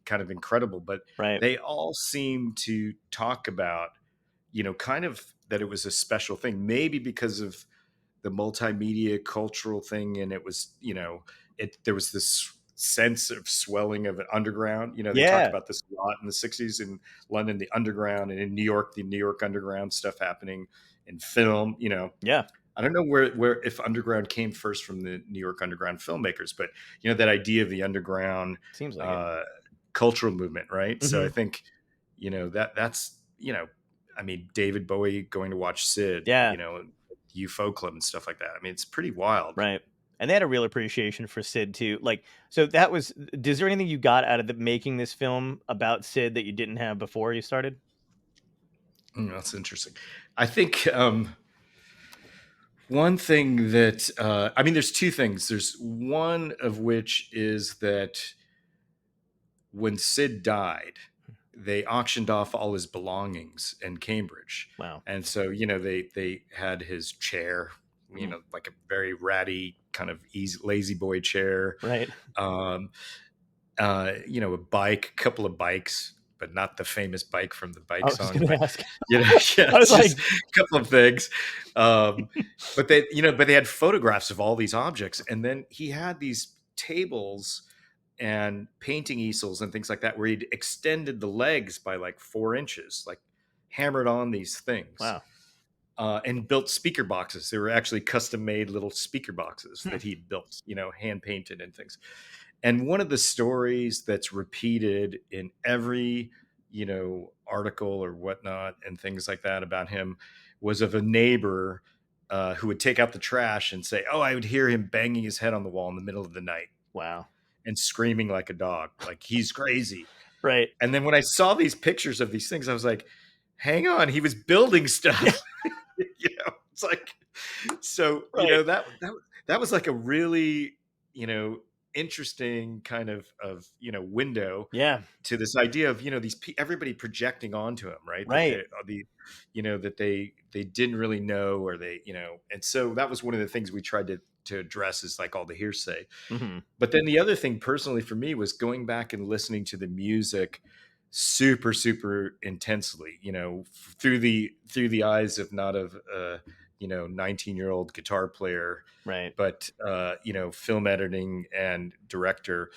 kind of incredible. But Right. they all seem to talk about, kind of that it was a special thing, maybe because of the multimedia cultural thing. And it was, there was this sense of swelling of an underground. They talked Yeah. about this a lot in the '60s in London, the underground, and in New York, the New York underground stuff happening in film. Yeah. I don't know where if underground came first from the New York underground filmmakers, but that idea of the underground Seems like it. cultural movement, right? So I Mhm. think that's I mean, David Bowie going to watch Sid, Yeah. UFO Club and stuff like that. I mean, it's pretty wild. Right. And they had a real appreciation for Sid too. Like, so that was. Is there anything you got out of making this film about Sid that you didn't have before you started? That's interesting. I think one thing that I mean, there's two things. There's one of which is that when Sid died, they auctioned off all his belongings in Cambridge. Wow. And so, they had his chair, like a very ratty kind of easy, lazy boy chair. Right. Um, a bike, a couple of bikes, but not the famous bike from the I bike was just song. gonna But ask. yeah, I was it's like, just a couple of things. But they had photographs of all these objects, and then he had these tables and painting easels and things like that where he'd extended the legs by like 4 inches, like hammered on these things. wow. And built speaker boxes. They were actually custom made little speaker boxes that he'd built, hand painted and things. And one of the stories that's repeated in every, article or whatnot and things like that about him was of a neighbor who would take out the trash and say, oh, I would hear him banging his head on the wall in the middle of the night Wow. and screaming like a dog, like he's crazy. Right. And then when I saw these pictures of these things, I was like, hang on, he was building stuff. It's like, so, Right. that was like a really, interesting kind of, window Yeah. to this idea of, everybody projecting onto him, right? That Right. that they didn't really know, or they, and so that was one of the things we tried to to address is like all the hearsay. Hmm. But then the other thing personally for me was going back and listening to the music super, super intensely, through the eyes of not of 19-year-old guitar player, Right. but film editing and director.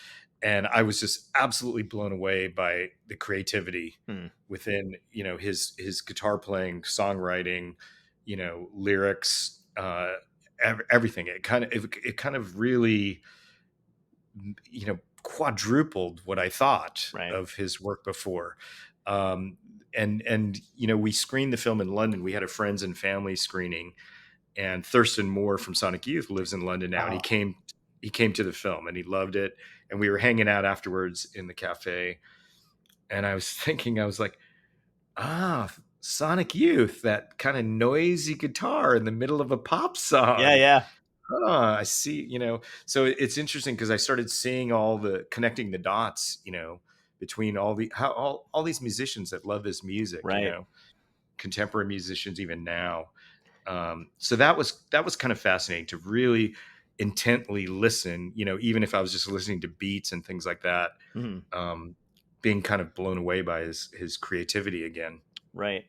And I was just absolutely blown away by the creativity Hmm. within, his guitar playing, songwriting, lyrics, everything. It kind of really, quadrupled what I thought Right. of his work before. Um, and we screened the film in London. We had a friends and family screening, and Thurston Moore from Sonic Youth lives in London now, and Oh, he came to the film and he loved it. And we were hanging out afterwards in the cafe, and I was thinking, I was like, Sonic Youth, that kind of noisy guitar in the middle of a pop yeah, song. yeah. I see, so it's interesting because I started seeing connecting the dots, between all these musicians that love this music, Right. contemporary musicians even now. So that was kind of fascinating to really intently listen, even if I was just listening to beats and things like that, Hmm. um, being kind of blown away by his creativity again. Right.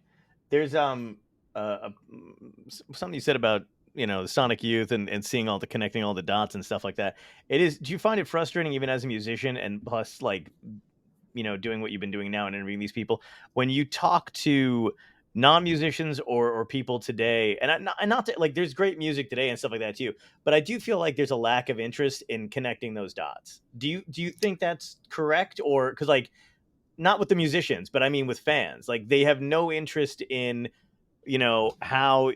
There's something you said about the Sonic Youth and seeing all the connecting all the dots and stuff like that. It is. Do you find it frustrating even as a musician and plus like doing what you've been doing now and interviewing these people when you talk to non-musicians or people today and not to, like there's great music today and stuff like that too, but I do feel like there's a lack of interest in connecting those dots. Do you think that's correct? Or because like not with the musicians, but I mean with fans, like they have no interest in how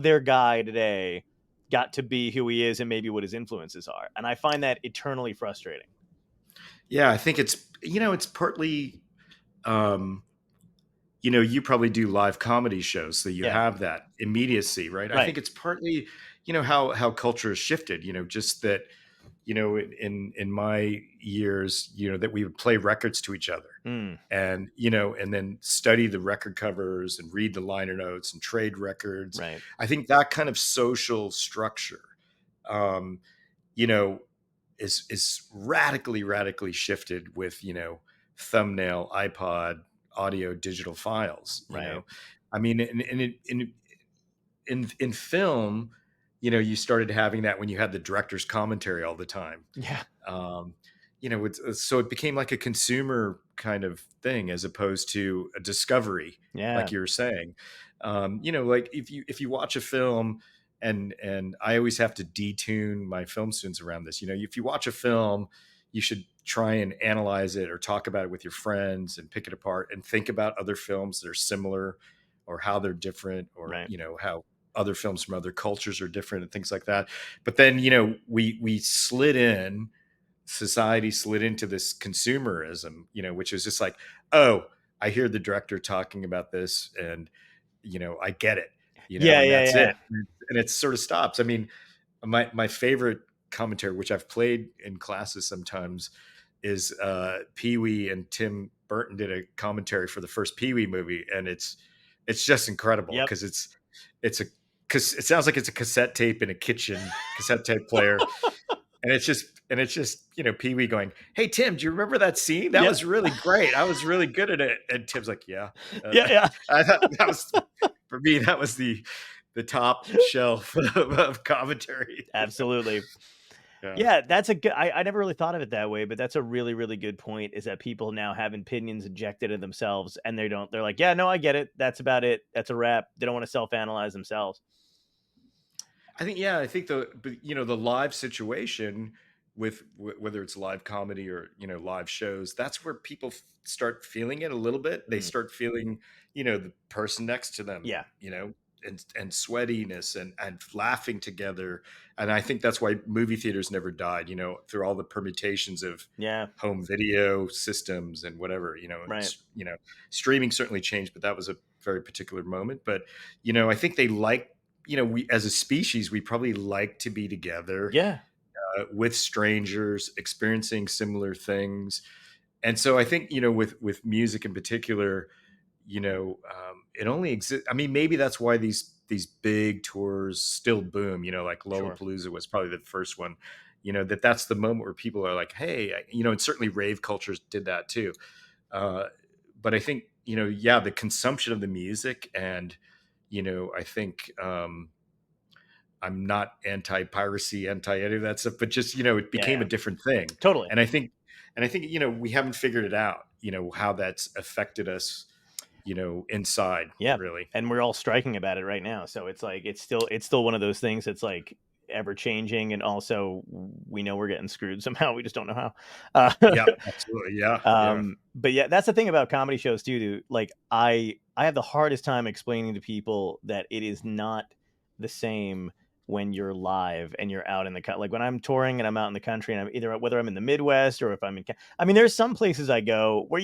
their guy today got to be who he is and maybe what his influences are, and I find that eternally frustrating. Yeah, I think it's partly, um, you probably do live comedy shows, so you Yeah. have that immediacy, right? I Right. think it's partly, how culture has shifted, just that, in my years, that we would play records to each other, Mm, and and then study the record covers and read the liner notes and trade records. right. I think that kind of social structure, um, you know, is radically shifted with thumbnail, iPod, audio, digital files. Right. I mean, in film, you started having that when you had the director's commentary all the time. Yeah. um, so it became like a consumer kind of thing as opposed to a discovery, Yeah. like you were saying. Like if you watch a film, and I always have to detune my film students around this. If you watch a film, you should try and analyze it or talk about it with your friends and pick it apart and think about other films that are similar, or how they're different, or Right. how other films from other cultures are different and things like that. But then we society slid into this consumerism, which is just like, oh, I hear the director talking about this, and I get it, Yeah. and Yeah. that's Yeah. it, and it sort of stops. I mean, my favorite commentary, which I've played in classes sometimes, is Pee Wee and Tim Burton did a commentary for the first Pee Wee movie, and it's just incredible Yep. it's a because it sounds like it's a cassette tape in a kitchen cassette tape player, and it's just Pee Wee going, "Hey Tim, do you remember that scene? That Yep. was really great. I was really good at it." And Tim's like, "Yeah." Yeah. Yeah. I thought that was, for me, that was the top shelf of commentary. Absolutely. Yeah. Yeah, that's a good. I never really thought of it that way, but that's a really, really good point. Is that people now have opinions injected in themselves, and they don't. They're like, yeah, no, I get it. That's about it. That's a wrap. They don't want to self-analyze themselves. I think the live situation with whether it's live comedy or live shows, that's where people start feeling it a little bit. They Mm, start feeling the person next to them, yeah. and sweatiness and laughing together. And I think that's why movie theaters never died, through all the permutations of Yeah. home video systems and whatever, Right. streaming certainly changed, but that was a very particular moment. But I think they like, we as a species, we probably like to be together, Yeah. with strangers experiencing similar things. And so I think with music in particular, it only exists. I mean, maybe that's why these big tours still boom. Like Sure. Lollapalooza was probably the first one. That's the moment where people are like, hey, and certainly rave cultures did that too. Uh, but I think yeah, the consumption of the music, and I think I'm not anti-piracy, anti any of that stuff, but just it Yeah, became yeah. a different thing, Totally. and I think we haven't figured it out, how that's affected us, inside, Yeah. really. And we're all striking about it right now. So it's like it's still one of those things that's like ever changing, and also we know we're getting screwed somehow. We just don't know how. Yeah, absolutely. Yeah, yeah, But yeah, that's the thing about comedy shows too. Like I have the hardest time explaining to people that it is not the same when you're live and you're out in the like when I'm touring and I'm out in the country, and I'm either whether I'm in the Midwest or if I'm in. I mean, there's some places I go where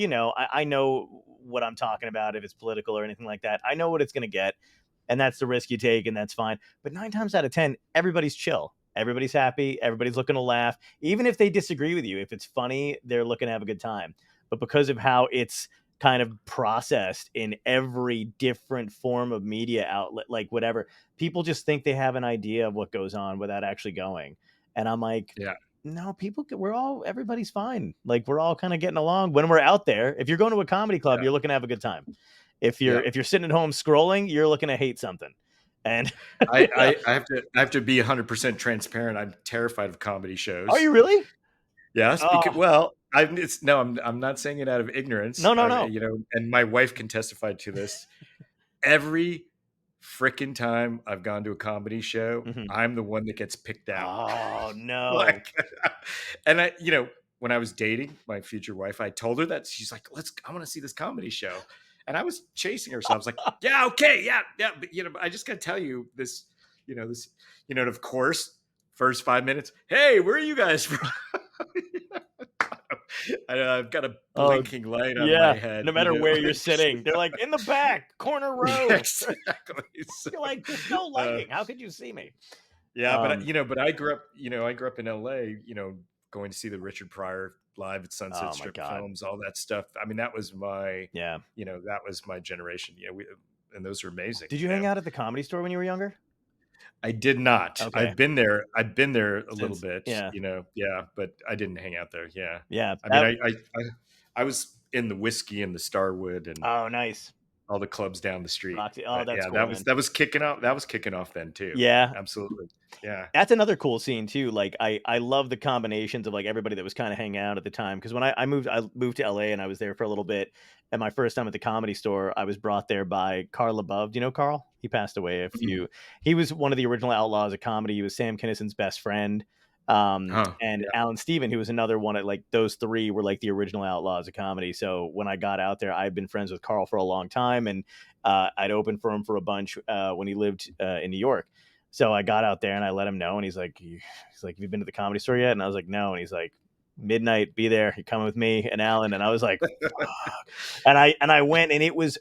I know what I'm talking about if it's political or anything like that. I know what it's going to get, and that's the risk you take, and that's fine. But 9 times out of 10, everybody's chill. Everybody's happy. Everybody's looking to laugh. Even if they disagree with you, if it's funny, they're looking to have a good time. But because of how it's kind of processed in every different form of media outlet, like whatever, people just think they have an idea of what goes on without actually going. And I'm like, yeah, no, everybody's fine. Like we're all kind of getting along when we're out there. If you're going to a comedy club, yeah, you're looking to have a good time. If you're yeah. if you're sitting at home scrolling, you're looking to hate something. And I have to be 100% transparent. I'm terrified of comedy are shows. you really? Yes, because, Oh, well, I'm not saying it out of ignorance. no, no, no. And my wife can testify to this. Every freaking time I've gone to a comedy show, Mhm. I'm the one that gets picked out. Oh no. Like, and when I was dating my future wife, I told her that. She's like, I want to see this comedy show. And I was chasing her. So I was like, yeah, okay, yeah, yeah. But, I just got to tell you this, and of course, first 5 minutes, hey, where are you guys from? I've got a Oh blinking light on my yeah. head. No matter where you're sitting, they're like in the back corner row. Exactly. So, You're like, there's no uh, lighting. How could you see me? yeah, Um, but I grew up in LA, going to see the Richard Pryor live at Sunset oh my Strip God. Films, all that stuff. I mean, that was my, Yeah. that was my generation. And those are amazing. Did you hang out at the Comedy Store when you were younger? I did not. Okay. I've been there. I've been there a little Since bit, yeah. yeah, but I didn't hang out there. Yeah. Yeah. I mean, I was in the Whiskey and the Starwood and Oh, nice. all the clubs down the street. Roxy. Oh, But that's yeah, cool, man. that was kicking off. That was kicking off then too. Yeah. Absolutely. Yeah. That's another cool scene too. Like I love the combinations of like everybody that was kind of hanging out at the time. Because when I moved to LA and I was there for a little bit. And my first time at the Comedy Store, I was brought there by Carl Above. Do you know Carl? He passed away a Mhm. few. He was one of the original outlaws of comedy. He was Sam Kinnison's best friend. Oh, And yeah. Alan Steven, who was another one. At like those three were like the original outlaws of comedy. So when I got out there, I'd been friends with Carl for a long time, and I'd opened for him for a bunch when he lived in New York. So I got out there and I let him know, and he's like, have you been to the Comedy Store yet? And I was like, no. And he's like, midnight, be there. You're coming with me and Alan. And I was like, fuck. And I went, and it was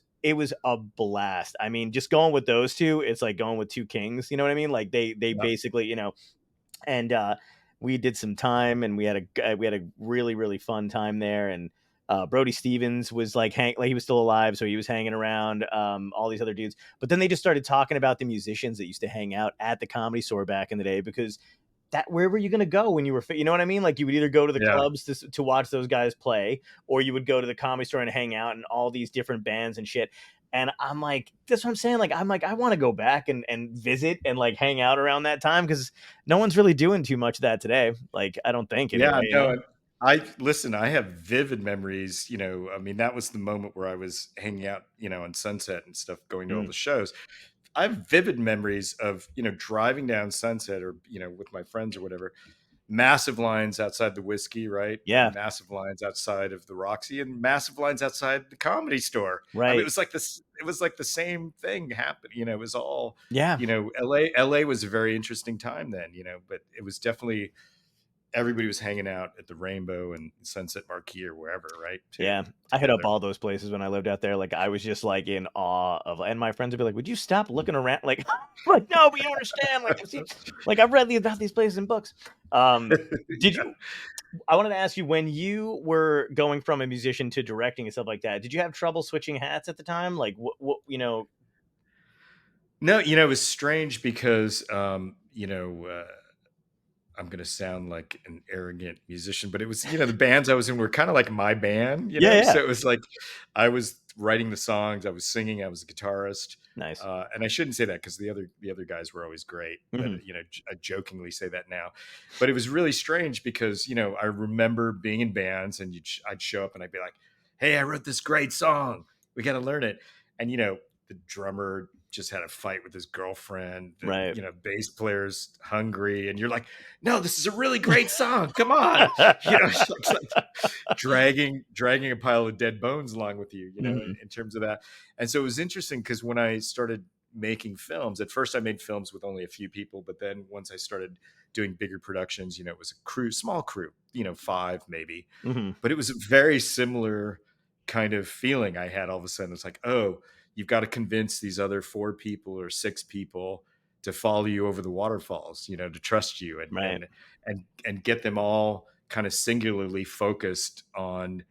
a blast. I mean, just going with those two, it's like going with two kings. You know what I mean? Like they Yeah. basically, and we did some time, and we had a really really fun time there. And Brody Stevens was like he was still alive, so he was hanging around. All these other dudes, but then they just started talking about the musicians that used to hang out at the Comedy Store back in the day, because where were you going to go when you were you know what I mean? Like you would either go to the Yeah. clubs to watch those guys play, or you would go to the Comedy Store and hang out and all these different bands and shit. And I'm like, that's what I'm saying. Like, I want to go back and visit and like hang out around that time, because no one's really doing too much of that today. Like, I don't think Yeah. anyway. No. Listen, I have vivid memories. I mean, that was the moment where I was hanging out, on Sunset and stuff, going to all Mm, the shows. I have vivid memories of, driving down Sunset, or, with my friends or whatever, massive lines outside the Whiskey, right? yeah, And massive lines outside of the Roxy, and massive lines outside the Comedy Store. I mean, it right. was like this, it was like the same thing happened. It was all, Yeah, LA was a very interesting time then, but it was definitely, everybody was hanging out at the Rainbow and Sunset Marquee or wherever, right? Too, Yeah, I hit up together. all those places when I lived out there. Like I was just like in awe of, and my friends would be like, "Would you stop looking around?" Like, like no, but you don't understand. Like I've seen, like I've read about these places in books. Did Yeah. you? I wanted to ask you when you were going from a musician to directing and stuff like that. Did you have trouble switching hats at the time? Like what you know? No, you know, it was strange because, I'm going to sound like an arrogant musician, but it was, the bands I was in were kind of like my band, Yeah, yeah, So it was like I was writing the songs, I was singing, I was a guitarist. nice. And I shouldn't say that because the other guys were always great, but Hmm. I jokingly say that now. But it was really strange because I remember being in bands and I'd show up and I'd be like, "Hey, I wrote this great song. We got to learn it." And the drummer just had a fight with his girlfriend. The Right. bass player's hungry, and you're like, "No, this is a really great song. Come on!" It's like dragging a pile of dead bones along with you. Hmm. In terms of that. And so it was interesting because when I started making films, at first I made films with only a few people, but then once I started doing bigger productions, it was a crew, small crew, five maybe, Hmm. but it was a very similar kind of feeling I had. All of a sudden it's like, oh, you've got to convince these other four people or six people to follow you over the waterfalls, to trust you, and Right. and get them all kind of singularly focused on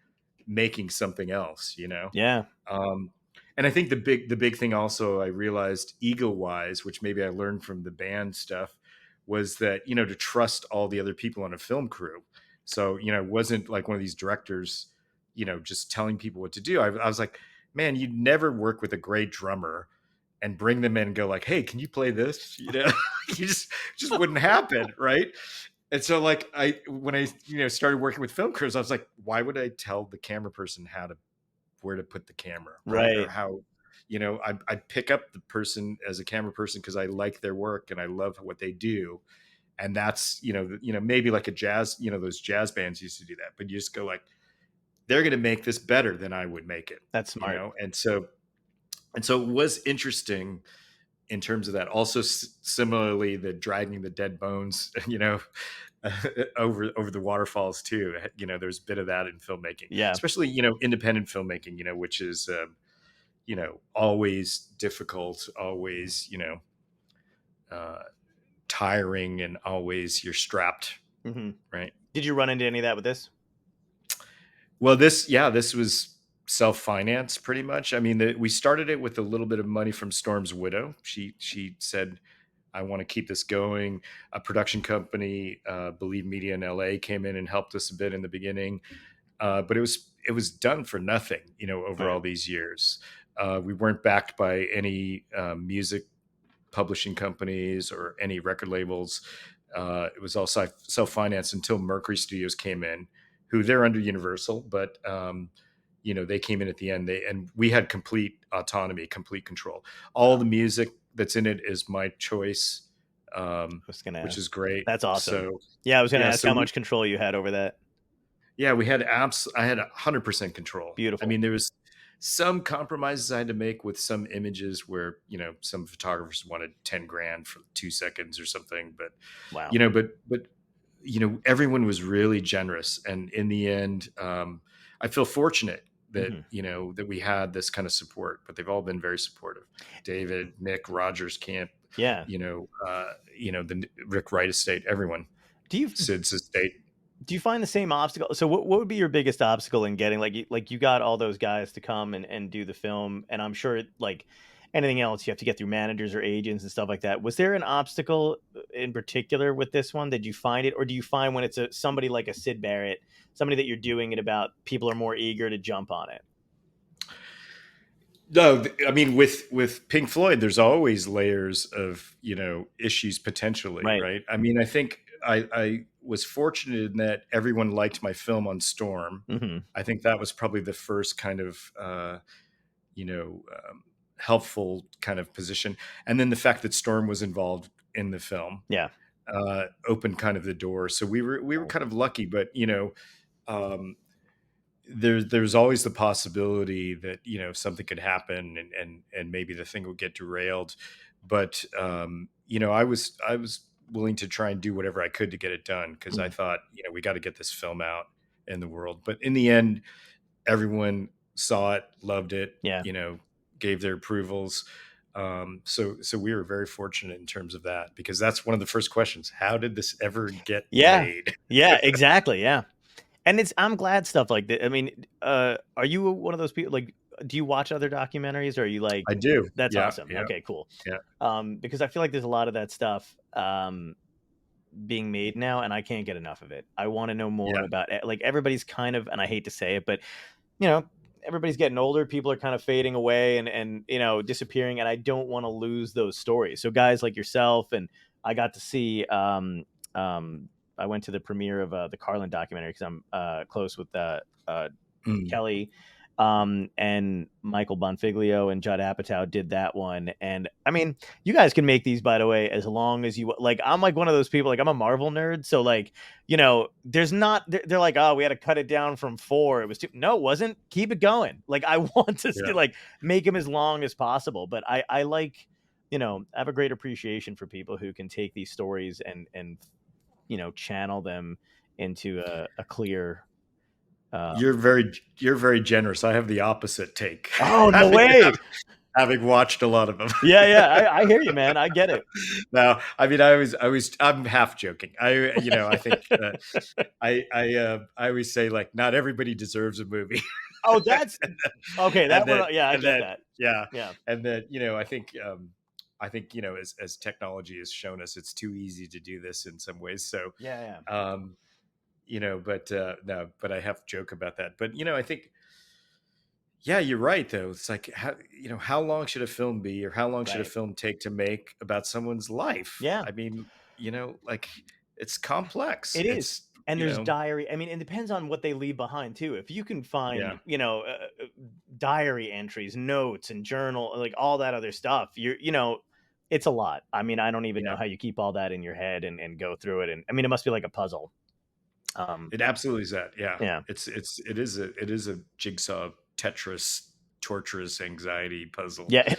making something else, Yeah. um, and I think the big thing also I realized ego wise, which maybe I learned from the band stuff, was that to trust all the other people on a film crew. So it wasn't like one of these directors, just telling people what to do. I was like, man, you'd never work with a great drummer and bring them in and go like, "Hey, can you play this?" You just wouldn't happen, right? And so like when I started working with film crews, I was like, why would I tell the camera person where to put the camera, right? Or Right. how, I pick up the person as a camera person because I like their work and I love what they do. And that's, maybe like a jazz, those jazz bands used to do that, but you just go like, they're going to make this better than I would make it, That's smart. And so it was interesting in terms of that. Also, similarly, the dragging the dead bones, over the waterfalls too. There's a bit of that in filmmaking, Yeah. especially independent filmmaking. Which is always difficult, always uh, tiring, and always you're strapped, Hmm. right? Did you run into any of that with this? Well, this was self-financed pretty much. I mean, we started it with a little bit of money from Storm's widow. She said, "I want to keep this going." A production company, Believe Media in LA, came in and helped us a bit in the beginning, but it was done for nothing, over Right. all these years. We weren't backed by any music publishing companies or any record labels. It was all self-financed until Mercury Studios came in, who they're under Universal, but they came in at the end. And we had complete autonomy, complete control. All Wow. the music that's in it is my choice, I was gonna which ask. is great. That's awesome. So Yeah, I was gonna yeah, ask so how we much control you had over that. yeah, we had apps. I had 100% control. I Beautiful. mean, there was some compromises I had to make with some images where, some photographers wanted 10 grand for 2 seconds or something. But, Wow. you know, but, everyone was really generous. And in the end, I feel fortunate that, Hmm. that we had this kind of support, but they've all been very supportive. David, Nick, Rogers Camp, Yeah. the Rick Wright estate, everyone, Do you Sid's estate. do you find the same obstacle? So what would be your biggest obstacle in getting like you got all those guys to come and do the film, and I'm sure like anything else you have to get through managers or agents and stuff like that. Was there an obstacle in particular with this one? Did you find it, or do you find when it's somebody like a Sid Barrett, somebody that you're doing it about, people are more eager to jump on it? No, I mean with Pink Floyd, there's always layers of issues potentially, Right. right? I mean, I think I was fortunate in that everyone liked my film on Storm. Hmm. I think that was probably the first kind of you know helpful kind of position, and then the fact that Storm was involved in the film Yeah. opened kind of the door. So we were Right. kind of lucky, but um, there's always the possibility that something could happen, and maybe the thing will get derailed. But I was willing to try and do whatever I could to get it done, because I thought, we got to get this film out in the world. But in the end, everyone saw it, loved it, Yeah. gave their approvals. So we were very fortunate in terms of that, because that's one of the first questions: how did this ever get Yeah. made? Yeah, exactly. Yeah. And I'm glad stuff like that. I mean, are you one of those people, like, do you watch other documentaries, or are you like, I do. that's Yeah. awesome. Yeah. Okay, cool. Yeah. Because I feel like there's a lot of that stuff being made now, and I can't get enough of it. I want to know more Yeah. about it. Like, everybody's kind of, and I hate to say it, but everybody's getting older. People are kind of fading away and disappearing, and I don't want to lose those stories. So guys like yourself, and I got to see I went to the premiere of the Carlin documentary, because I'm close with Mm. Kelly, and Michael Bonfiglio and Judd Apatow did that one. And I mean, you guys can make these, by the way, as long as you like. I'm like one of those people, like, I'm a Marvel nerd, so like, there's not, they're like, oh, we had to cut it down from 4, it was too, no, it wasn't, keep it going. Like, I want to Yeah. like make them as long as possible. But I like, I have a great appreciation for people who can take these stories and channel them into a clear You're very generous. I have the opposite take. oh, no having, way. having watched a lot of them. Yeah, I hear you, man. I get it. No, I mean, I'm half joking. I think I always say, like, not everybody deserves a movie. Oh, that's okay. That and then, one, yeah, I and get then, that. yeah, Yeah, and then, I think, as technology has shown us, it's too easy to do this in some ways. So, yeah. but no, but I have to joke about that. But I think, yeah, you're right though. It's like, how long should a film be, or how long should a Right. film take to make about someone's life? Yeah, I mean, like, it's complex. it is. It's And there's diary. I mean, it depends on what they leave behind too. If you can find, yeah, diary entries, notes, and journal, like all that other stuff, it's a lot. I mean, I don't even know yeah. how you keep all that in your head and go through it. And I mean, it must be like a puzzle. It absolutely is that. Yeah, Yeah. it is a jigsaw, Tetris, torturous anxiety puzzle. Yeah.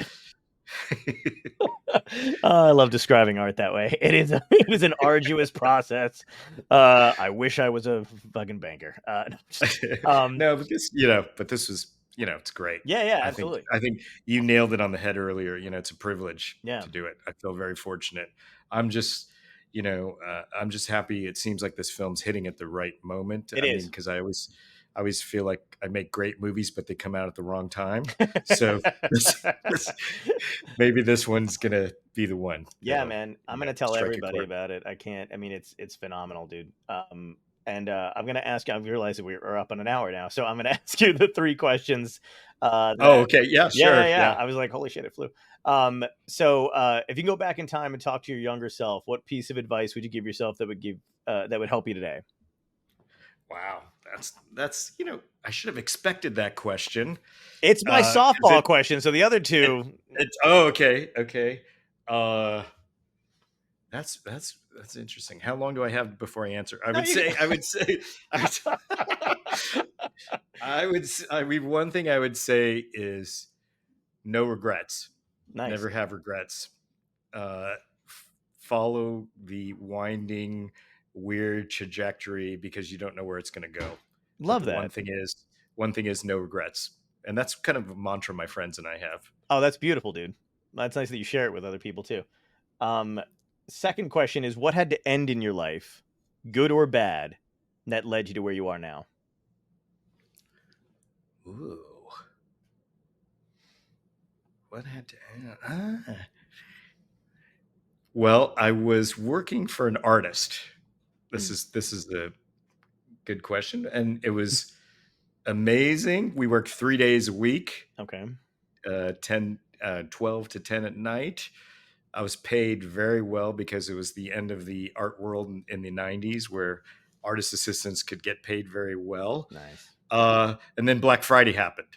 I love describing art that way. It is an arduous process. I wish I was a fucking banker. No, but this was, it's great. Yeah, I think absolutely. I think you nailed it on the head earlier. It's a privilege Yeah. to do it. I feel very fortunate. I'm just, I'm just happy. It seems like this film's hitting at the right moment. It is. because I always feel like I make great movies, but they come out at the wrong time. So maybe this one's gonna be the one. Yeah, man. I'm gonna tell strike a everybody chord. about it. I can't. I mean, it's phenomenal, dude. And I'm gonna ask you. I realize that we're up on an hour now, so I'm gonna ask you the 3 questions. Oh, That, okay. Yeah, yeah. sure. Yeah. I was like, holy shit, it flew. So if you can go back in time and talk to your younger self, what piece of advice would you give yourself that would help you today? Wow. That's I should have expected that question. It's my 'Cause softball question. So the other 2, it's okay. Okay. Uh that's interesting. How long do I have before I answer? I no, would you say, I mean, one thing I would say is no regrets. nice. Never have regrets. Follow the winding, weird trajectory, because you don't know where it's going to go. Love But that. one thing is no regrets. And that's kind of a mantra my friends and I have. Oh, that's beautiful, dude. That's nice that you share it with other people too. Second question is, what had to end in your life, good or bad, that led you to where you are now? Ooh. What had to end? Well, I was working for an artist. This is a good question. And it was amazing. We worked 3 days a week. Okay. 12 to 10 at night. I was paid very well, because it was the end of the art world in the 90s, where artist assistants could get paid very well. Nice. And then Black Friday happened.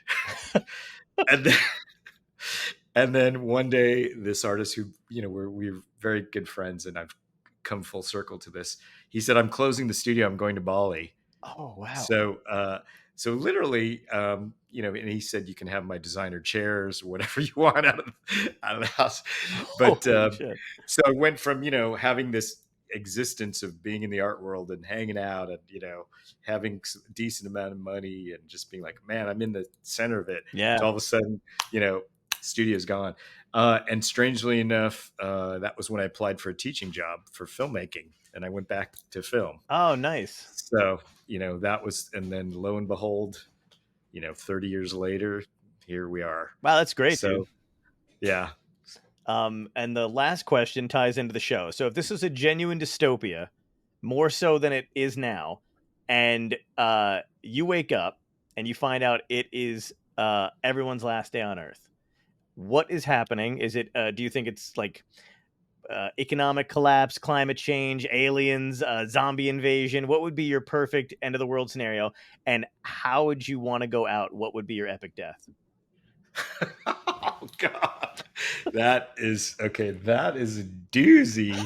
and then one day, this artist who, we're very good friends, and I've come full circle to this. He said, "I'm closing the studio. I'm going to Bali." Oh, wow. So literally, you know, and he said you can have my designer chairs, whatever you want out of the house. But Holy shit. so I went from, you know, having this existence of being in the art world and hanging out and, you know, having a decent amount of money and just being like, man, I'm in the center of it. Yeah. So all of a sudden, you know, studio's gone. And strangely enough, that was when I applied for a teaching job for filmmaking, and I went back to film. Oh, nice. So, you know, that was, and then lo and behold, you know, 30 years later, here we are. Wow, that's great, So, dude. yeah. And the last question ties into the show. So if this was a genuine dystopia, more so than it is now, and you wake up and you find out it is everyone's last day on Earth, what is happening? Is it? Do you think it's like economic collapse, climate change, aliens, zombie invasion? What would be your perfect end of the world scenario? And how would you want to go out? What would be your epic death? Oh God, that is okay. That is a doozy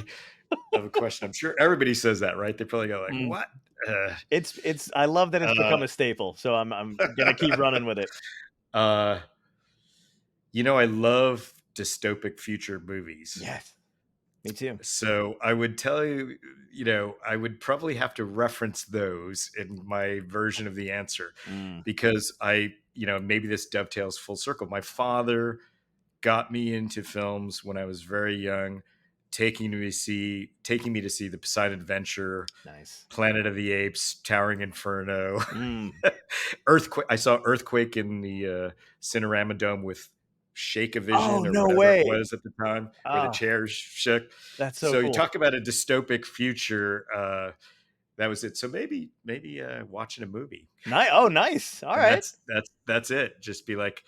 of a question. I'm sure everybody says that, right? They probably go like, "What?" It's. I love that it's become a staple. So I'm gonna keep running with it. You know, I love dystopic future movies. Yes, me too. So I would tell you, you know, I would probably have to reference those in my version of the answer because you know, maybe this dovetails full circle. My father got me into films when I was very young, taking me to see The Poseidon Adventure, Nice, Planet of the Apes, Towering Inferno, Earthquake. I saw Earthquake in the Cinerama Dome with Shake-a-Vision or no whatever way. it was at the time, where the chairs shook. That's so So cool. you talk about a dystopic future. That was it. So maybe watching a movie. Oh, nice. All right. That's it. Just be like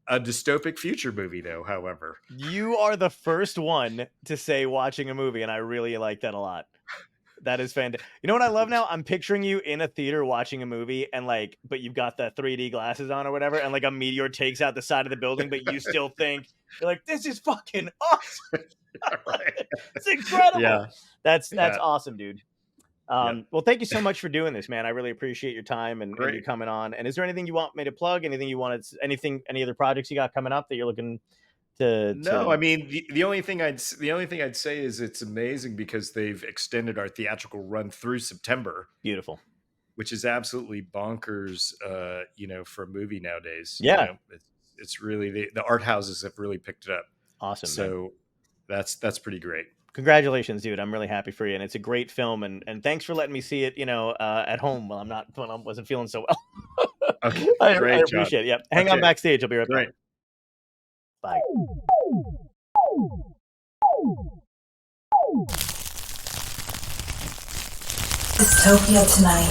a dystopic future movie, though. However, you are the first one to say watching a movie, and I really like that a lot. That is fantastic. You know what I love now? I'm picturing you in a theater watching a movie, and like, but you've got the 3D glasses on or whatever, and like a meteor takes out the side of the building, but you still think you're like, this is fucking awesome. right? It's incredible. Yeah, that's awesome, dude. Well, thank you so much for doing this, man. I really appreciate your time and you coming on. And is there anything you want me to plug? Anything you wanted? Any other projects you got coming up that you're looking to? No, I mean the only thing I'd say is it's amazing because they've extended our theatrical run through September. Beautiful. Which is absolutely bonkers, you know, for a movie nowadays. Yeah, you know, it's really the art houses have really picked it up. Awesome. So man. that's pretty great. Congratulations, dude. I'm really happy for you. And it's a great film. And thanks for letting me see it, you know, at home when I wasn't feeling so well. Okay. I Great, appreciate it. Yep. Hang on backstage. I'll be right back. Bye. Dystopia tonight.